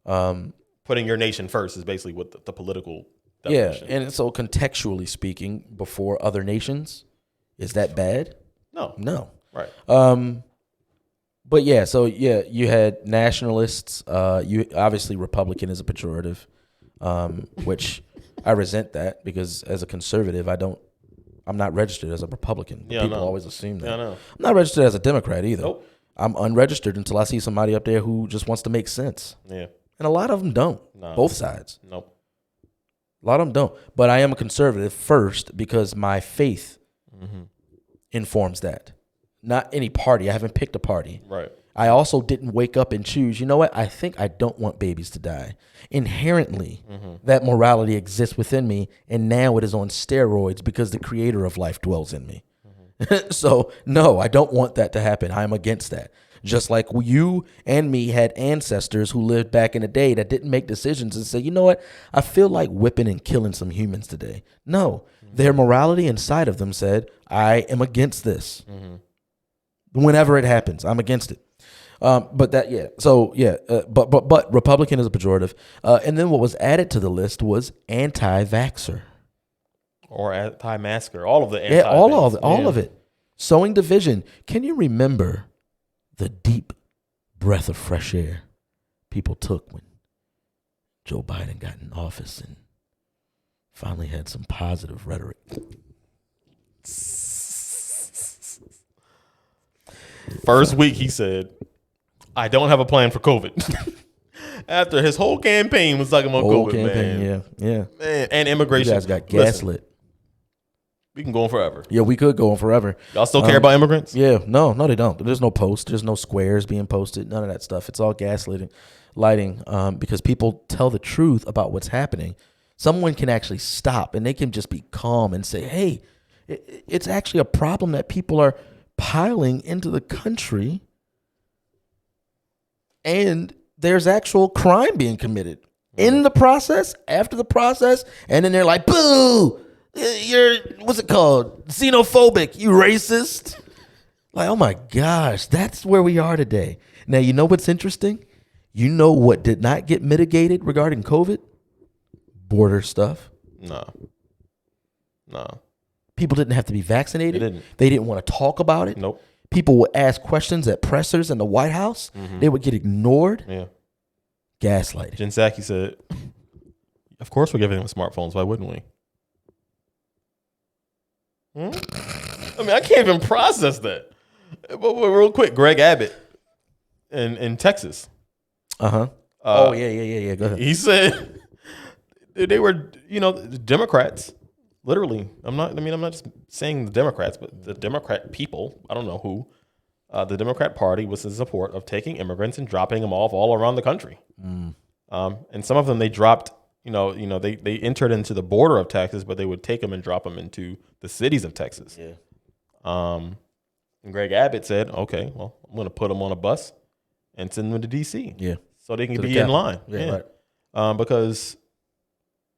Putting your nation first is basically what the political definition. Yeah, and so contextually speaking, before other nations, is that bad? No. Right. But you had nationalists. You obviously Republican is a pejorative, which I resent that because as a conservative, I'm not registered as a Republican. Yeah, People I know. always assume that. Yeah, I know. I'm not registered as a Democrat either. Nope. I'm unregistered until I see somebody up there who just wants to make sense. Yeah. And a lot of them don't. No. Both sides. Nope. A lot of them don't. But I am a conservative first because my faith informs that. Not any party. I haven't picked a party. Right. I also didn't wake up and choose, you know what? I think I don't want babies to die. Inherently, that morality exists within me, and now it is on steroids because the creator of life dwells in me. So, no, I don't want that to happen. I'm against that. Just like you and me had ancestors who lived back in the day that didn't make decisions and say, you know what? I feel like whipping and killing some humans today. No, their morality inside of them said, I am against this. Whenever it happens, I'm against it. But Republican is a pejorative. And then what was added to the list was anti-vaxxer. Or anti-masker. All of the anti. Yeah, all of it. Sowing division. Can you remember the deep breath of fresh air people took when Joe Biden got in office and finally had some positive rhetoric? First week he said, I don't have a plan for COVID. After his whole campaign was talking about COVID, man. Yeah. Man, and immigration. You guys got gaslit. We can go on forever. Yeah, we could go on forever. Y'all still care about immigrants? Yeah, no, they don't. There's no posts. There's no squares being posted. None of that stuff. It's all gaslighting, because people tell the truth about what's happening. Someone can actually stop and they can just be calm and say, hey, it's actually a problem that people are piling into the country and there's actual crime being committed in the process, after the process, and then they're like, boo! You're, what's it called? Xenophobic, you racist. Like, oh my gosh, that's where we are today. Now, you know what's interesting? You know what did not get mitigated regarding COVID? Border stuff. No. People didn't have to be vaccinated. They didn't. They didn't want to talk about it. Nope. People would ask questions at pressers in the White House. They would get ignored. Yeah. Gaslighting. Jen Psaki said, of course we're giving them smartphones. Why wouldn't we? I mean, I can't even process that. But real quick, Greg Abbott in Texas. Yeah. Go ahead. He said they were, the Democrats. Literally, I'm not just saying the Democrats, but the Democrat people. I don't know who. The Democrat Party was in support of taking immigrants and dropping them off all around the country. And some of them they dropped. They entered into the border of Texas, but they would take them and drop them into the cities of Texas. Yeah. And Greg Abbott said, "Okay, well, I'm going to put them on a bus and send them to D.C. Yeah, so they can be in line. Yeah. Right. Because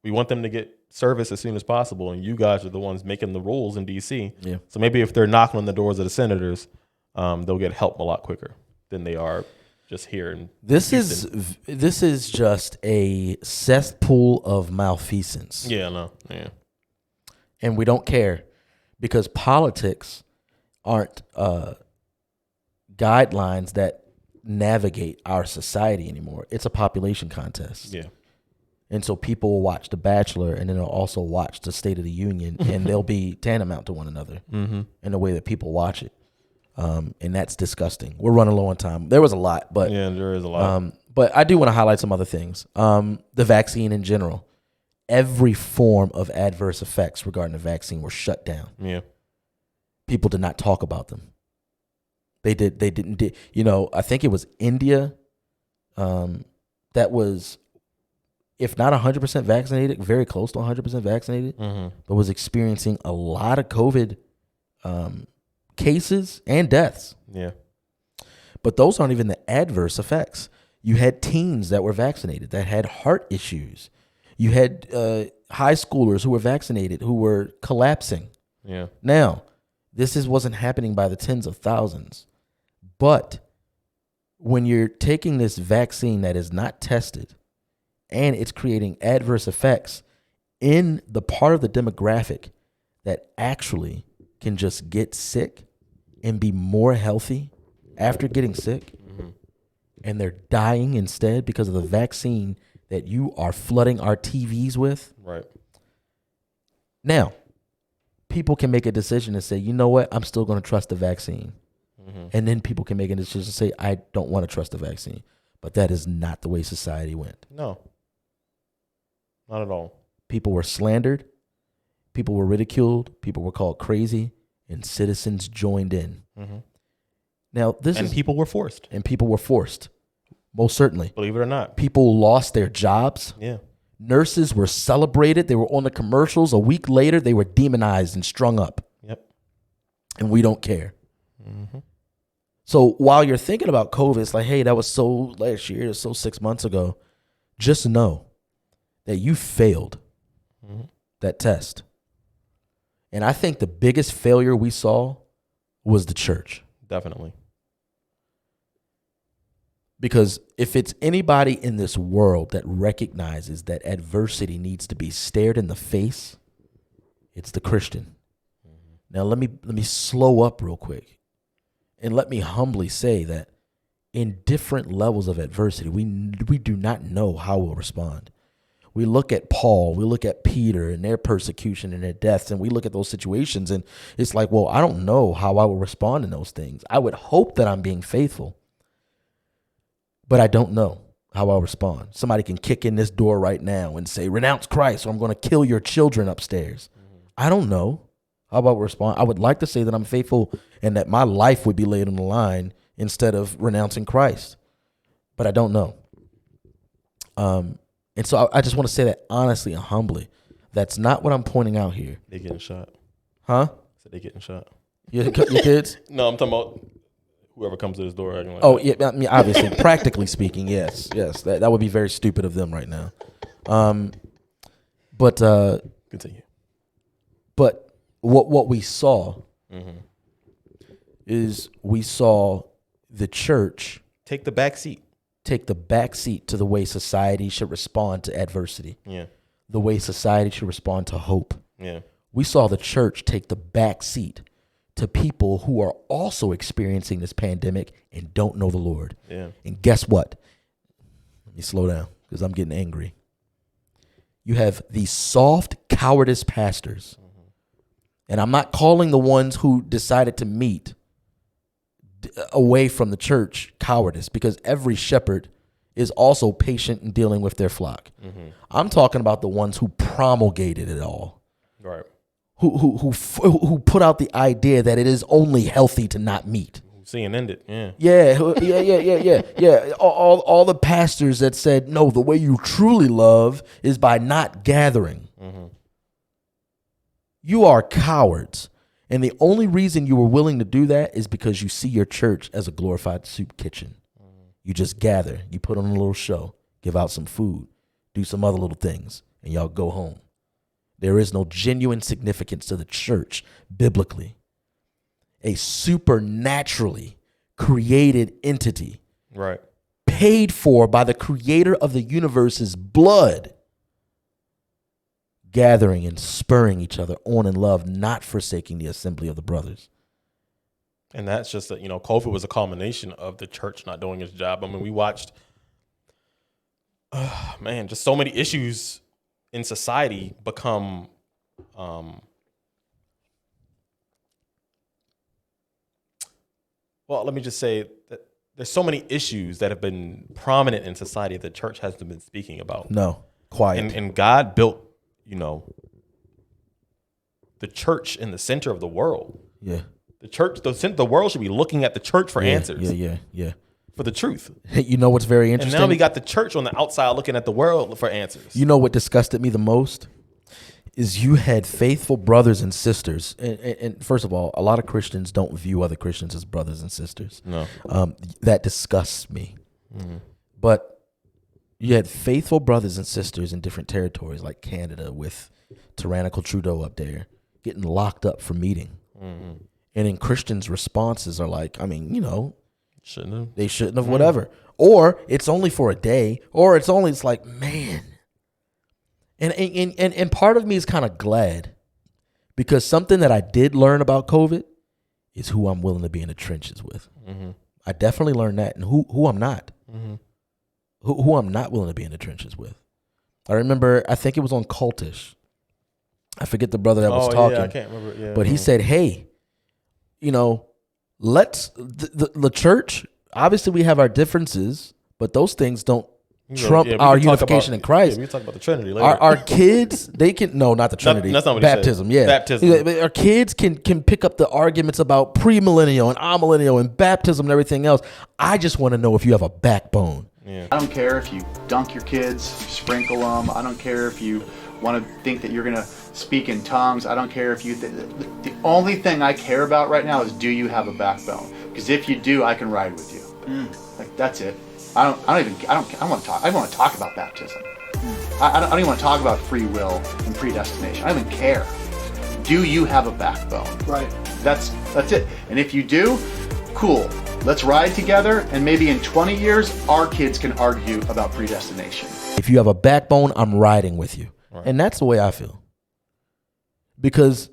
we want them to get service as soon as possible, and you guys are the ones making the rules in D.C. Yeah. So maybe if they're knocking on the doors of the senators, they'll get help a lot quicker than they are just here in Houston. This is just a cesspool of malfeasance. Yeah, no, yeah. And we don't care because politics aren't guidelines that navigate our society anymore. It's a population contest. Yeah. And so people will watch The Bachelor and then they'll also watch the State of the Union and they'll be tantamount to one another in the way that people watch it. And that's disgusting. We're running low on time. There was a lot, but yeah, there is a lot. But I do want to highlight some other things. The vaccine in general, every form of adverse effects regarding the vaccine were shut down. Yeah, people did not talk about them. They didn't. I think it was India, that was, if not 100% vaccinated, very close to 100% vaccinated, but was experiencing a lot of COVID cases and deaths. Yeah. But those aren't even the adverse effects. You had teens that were vaccinated that had heart issues. You had high schoolers who were vaccinated who were collapsing. Yeah. Now, this wasn't happening by the tens of thousands. But when you're taking this vaccine that is not tested and it's creating adverse effects in the part of the demographic that actually can just get sick and be more healthy after getting sick, and they're dying instead because of the vaccine that you are flooding our TVs with. Right. Now, people can make a decision and say, you know what, I'm still going to trust the vaccine. And then people can make a decision and say, I don't want to trust the vaccine. But that is not the way society went. No. Not at all. People were slandered. People were ridiculed. People were called crazy. And citizens joined in. Now, people were forced. And people were forced. Most certainly. Believe it or not. People lost their jobs. Yeah. Nurses were celebrated. They were on the commercials. A week later, they were demonized and strung up. Yep. And we don't care. So while you're thinking about COVID, it's like, hey, that was so last year, so 6 months ago. Just know that you failed that test. And I think the biggest failure we saw was the church. Definitely. Because if it's anybody in this world that recognizes that adversity needs to be stared in the face, it's the Christian. Now let me slow up real quick. And let me humbly say that in different levels of adversity, we do not know how we'll respond. We look at Paul, we look at Peter and their persecution and their deaths, and we look at those situations, and it's like, well, I don't know how I will respond in those things. I would hope that I'm being faithful, but I don't know how I'll respond. Somebody can kick in this door right now and say, renounce Christ, or I'm going to kill your children upstairs. I don't know. How about respond? I would like to say that I'm faithful and that my life would be laid on the line instead of renouncing Christ, but I don't know. And so I just want to say that honestly and humbly. That's not what I'm pointing out here. They getting shot. Huh? So they getting shot. Your kids? No, I'm talking about whoever comes to this door. Like Yeah, I mean, obviously, practically speaking, yes. That would be very stupid of them right now. But continue. But what we saw is we saw the church take the back seat to the way society should respond to adversity. Yeah. The way society should respond to hope. Yeah. We saw the church take the back seat to people who are also experiencing this pandemic and don't know the Lord. Yeah. And guess what? Let me slow down because I'm getting angry. You have these soft cowardice pastors. And I'm not calling the ones who decided to meet away from the church cowardice, because every shepherd is also patient in dealing with their flock. I'm talking about the ones who promulgated it all. Right. Who put out the idea that it is only healthy to not meet. Seeing ended. Yeah. Yeah. All the pastors that said, no, the way you truly love is by not gathering. You are cowards. And the only reason you were willing to do that is because you see your church as a glorified soup kitchen. You just gather, you put on a little show, give out some food, do some other little things, and y'all go home. There is no genuine significance to the church biblically. A supernaturally created entity, right, paid for by the creator of the universe's blood, gathering and spurring each other on in love, not forsaking the assembly of the brothers. And that's just that, COVID was a culmination of the church not doing its job. I mean, we watched, just so many issues in society become, well, let me just say that there's so many issues that have been prominent in society that the church hasn't been speaking about. No, quiet. And God built, the church in the center of the world. Yeah. The world should be looking at the church for answers. Yeah. For the truth. You know what's very interesting? And now we got the church on the outside looking at the world for answers. You know what disgusted me the most? Is you had faithful brothers and sisters. And first of all, a lot of Christians don't view other Christians as brothers and sisters. No. That disgusts me. But you had faithful brothers and sisters in different territories like Canada with tyrannical Trudeau up there getting locked up for meeting. And then Christians' responses are like, shouldn't have. They shouldn't have, whatever. Or it's only for a day, or it's like, man. And part of me is kind of glad, because something that I did learn about COVID is who I'm willing to be in the trenches with. I definitely learned that, and who I'm not. Who I'm not willing to be in the trenches with. I remember, I think it was on Cultish. I forget the brother that was talking. Yeah, I can't remember. Yeah, but he said, hey, let's the church, obviously we have our differences, but those things don't trump our unification in Christ. We can talk about the Trinity later. Our kids, they can not the Trinity. That's not what baptism. He said. Yeah, baptism. Our kids can pick up the arguments about premillennial and amillennial and baptism and everything else. I just want to know if you have a backbone. Yeah. I don't care if you dunk your kids, sprinkle them. I don't care if you want to think that you're going to speak in tongues. I don't care if you. The only thing I care about right now is, do you have a backbone? Because if you do, I can ride with you. Like, that's it. I don't want to talk. I want to talk about baptism. I don't even want to talk about free will and predestination. I don't even care. Do you have a backbone? Right. That's it. And if you do, cool. Let's ride together, and maybe in 20 years, our kids can argue about predestination. If you have a backbone, I'm riding with you. Right. And that's the way I feel. Because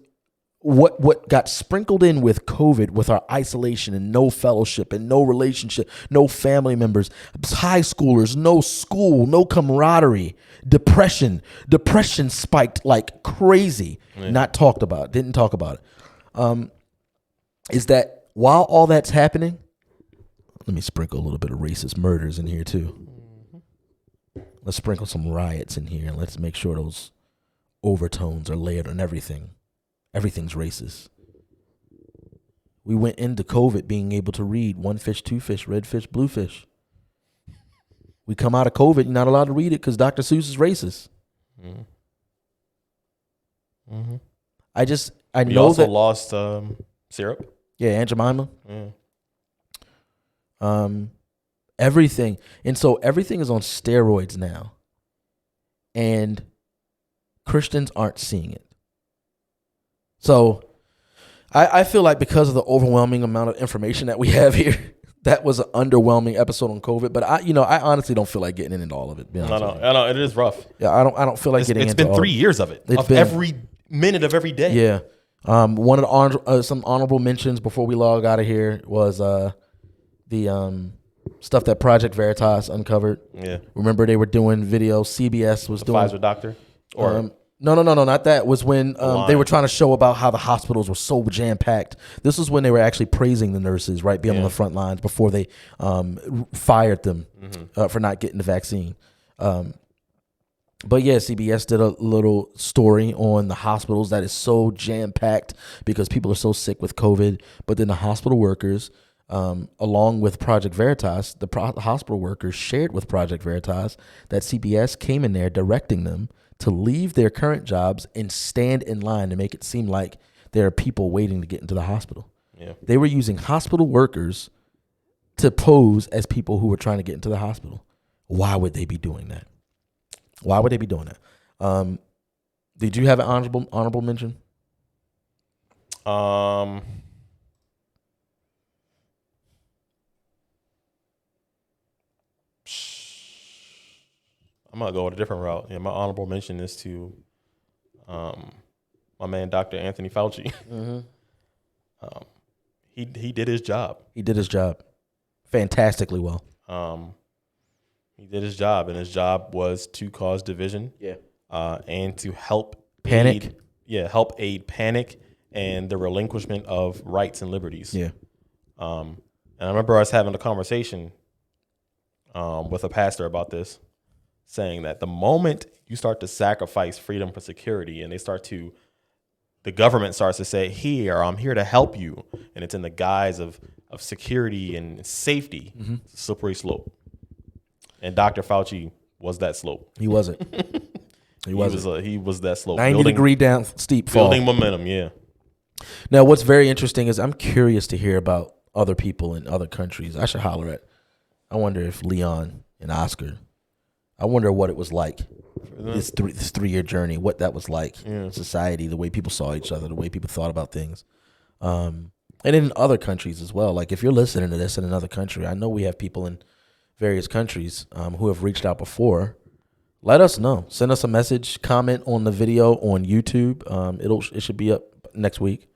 what got sprinkled in with COVID, with our isolation and no fellowship and no relationship, no family members, high schoolers, no school, no camaraderie, depression spiked like crazy. Yeah. Didn't talk about it. Is that while all that's happening, let me sprinkle a little bit of racist murders in here too. Let's sprinkle some riots in here, and let's make sure those overtones are layered on everything. Everything's racist. We went into COVID being able to read one fish, two fish, red fish, blue fish. We come out of COVID, you're not allowed to read it because Dr. Seuss is racist. Mm-hmm. We know also that lost syrup. Yeah, Aunt Jemima. Everything. And so everything is on steroids now. And Christians aren't seeing it. So I feel like because of the overwhelming amount of information that we have here, that was an underwhelming episode on COVID. But I honestly don't feel like getting into all of it. I know it is rough. Yeah, I don't feel like getting into all of it. It's been 3 years of it. Every minute of every day. Yeah. One of some honorable mentions before we log out of here was the stuff that Project Veritas uncovered. Yeah. Remember they were doing video. CBS was doing Pfizer doctor or. No, not that. Was when they were trying to show about how the hospitals were so jam-packed. This was when they were actually praising the nurses, right, being on the front lines before they fired them for not getting the vaccine. But yeah, CBS did a little story on the hospitals that is so jam-packed because people are so sick with COVID. But then the hospital workers, along with Project Veritas, the hospital workers shared with Project Veritas that CBS came in there directing them to leave their current jobs and stand in line to make it seem like there are people waiting to get into the hospital. Yeah. They were using hospital workers to pose as people who were trying to get into the hospital. Why would they be doing that? Why would they be doing that? Did you have an honorable mention? I'm gonna go a different route. Yeah, my honorable mention is to my man Dr. Anthony Fauci. Mm-hmm. He did his job. He did his job fantastically well. He did his job, and his job was to cause division. Yeah. And to help panic. Help aid panic and the relinquishment of rights and liberties. Yeah. And I remember us having a conversation with a pastor about this, saying that the moment you start to sacrifice freedom for security and the government starts to say, here, I'm here to help you, and it's in the guise of security and safety, it's a slippery slope. And Dr. Fauci was that slope. He wasn't. He was that slope. 90-degree down steep fall. Building momentum, yeah. Now, what's very interesting is I'm curious to hear about other people in other countries. I should holler at. I wonder if Leon and Oscar, I wonder what it was like, this 3-year journey, what that was like in society, the way people saw each other, the way people thought about things. And in other countries as well. Like if you're listening to this in another country, I know we have people in various countries who have reached out before. Let us know. Send us a message, comment on the video on YouTube. It should be up next week.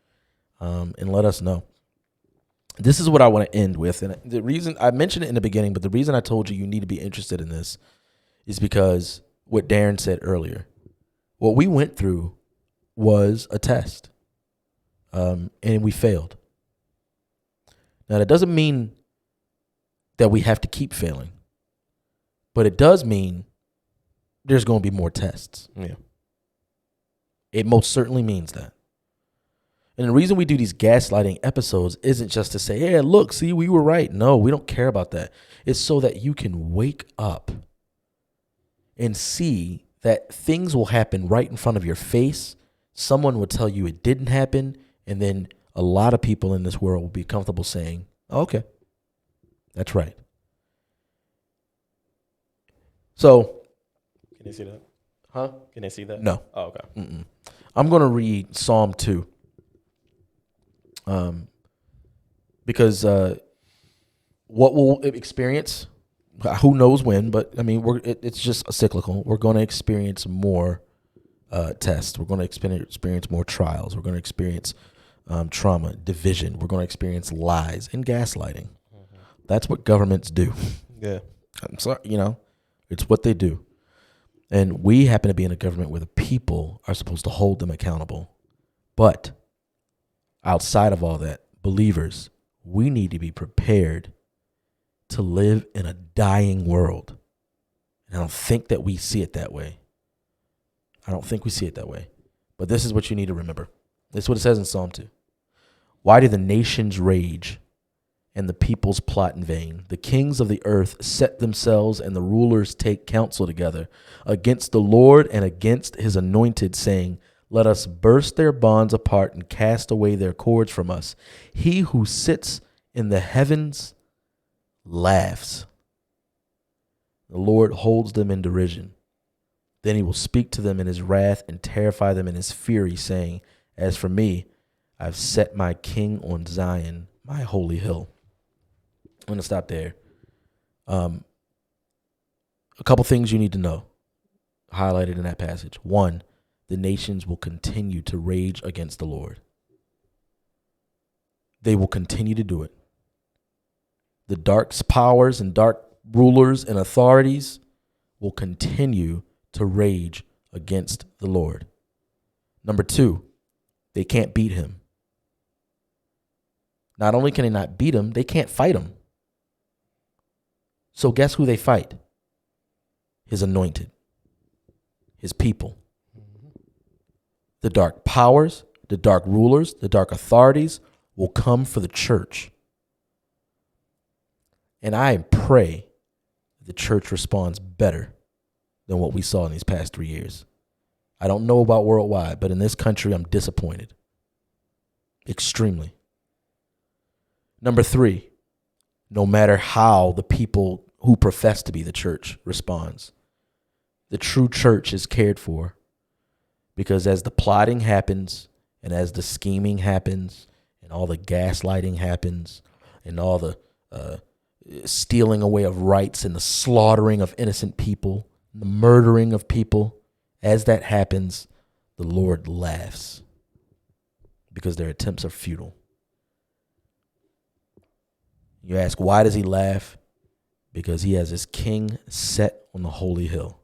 And let us know. This is what I want to end with. And the reason I mentioned it in the beginning, but the reason I told you need to be interested in this is because what Darren said earlier. What we went through was a test, and we failed. Now, that doesn't mean that we have to keep failing, but it does mean there's going to be more tests. Yeah. It most certainly means that. And the reason we do these gaslighting episodes isn't just to say, hey, look, see, we were right. No, we don't care about that. It's so that you can wake up and see that things will happen right in front of your face. Someone will tell you it didn't happen, and then a lot of people in this world will be comfortable saying, oh, okay, that's right. So, can they see that? Huh? Can they see that? No. Oh, okay. I'm going to read Psalm 2. Because what we'll experience, who knows when, but I mean, it's just cyclical. We're going to experience more tests. We're going to experience more trials. We're going to experience trauma, division. We're going to experience lies and gaslighting. That's what governments do. Yeah. I'm sorry, it's what they do. And we happen to be in a government where the people are supposed to hold them accountable. But outside of all that, believers, we need to be prepared to live in a dying world. And I don't think that we see it that way. But this is what you need to remember. This is what it says in Psalm 2. Why do the nations rage and the peoples plot in vain? The kings of the earth set themselves, and the rulers take counsel together against the Lord and against his anointed, saying, let us burst their bonds apart and cast away their cords from us. He who sits in the heavens laughs. The Lord holds them in derision. Then he will speak to them in his wrath and terrify them in his fury, saying, as for me, I've set my king on Zion, my holy hill. I'm going to stop there. A couple things you need to know highlighted in that passage. One, the nations will continue to rage against the Lord. They will continue to do it. The dark powers and dark rulers and authorities will continue to rage against the Lord. Number two, they can't beat him. Not only can they not beat him, they can't fight him. So guess who they fight? His anointed, his people. The dark powers, the dark rulers, the dark authorities will come for the church. And I pray the church responds better than what we saw in these past 3 years. I don't know about worldwide, but in this country, I'm disappointed. Extremely. Number three, no matter how the people who profess to be the church responds, the true church is cared for. Because as the plotting happens, and as the scheming happens, and all the gaslighting happens, and all the stealing away of rights, and the slaughtering of innocent people, the murdering of people, as that happens, the Lord laughs. Because their attempts are futile. You ask, why does he laugh? Because he has his king set on the holy hill.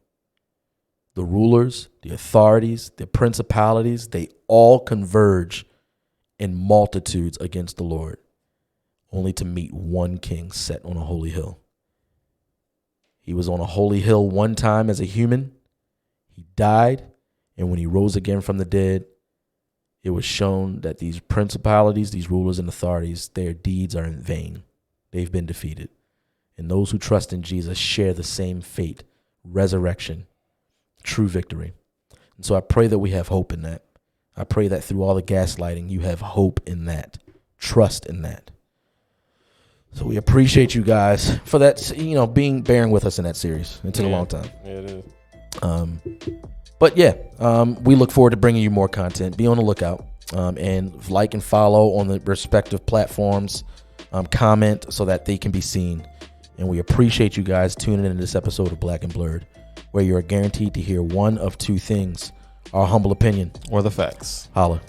The rulers, the authorities, the principalities, they all converge in multitudes against the Lord, only to meet one king set on a holy hill. He was on a holy hill one time as a human. He died, and when he rose again from the dead, it was shown that these principalities, these rulers and authorities, their deeds are in vain. They've been defeated. And those who trust in Jesus share the same fate, resurrection, true victory. And so I pray that we have hope in that. I pray that through all the gaslighting, you have hope in that, trust in that. So we appreciate you guys for that, bearing with us in that series. It took a long time. Yeah, it is. But we look forward to bringing you more content. Be on the lookout, and like and follow on the respective platforms. Comment so that they can be seen. And we appreciate you guys tuning in to this episode of Black and Blurred, where you are guaranteed to hear one of two things: our humble opinion or the facts. Holla.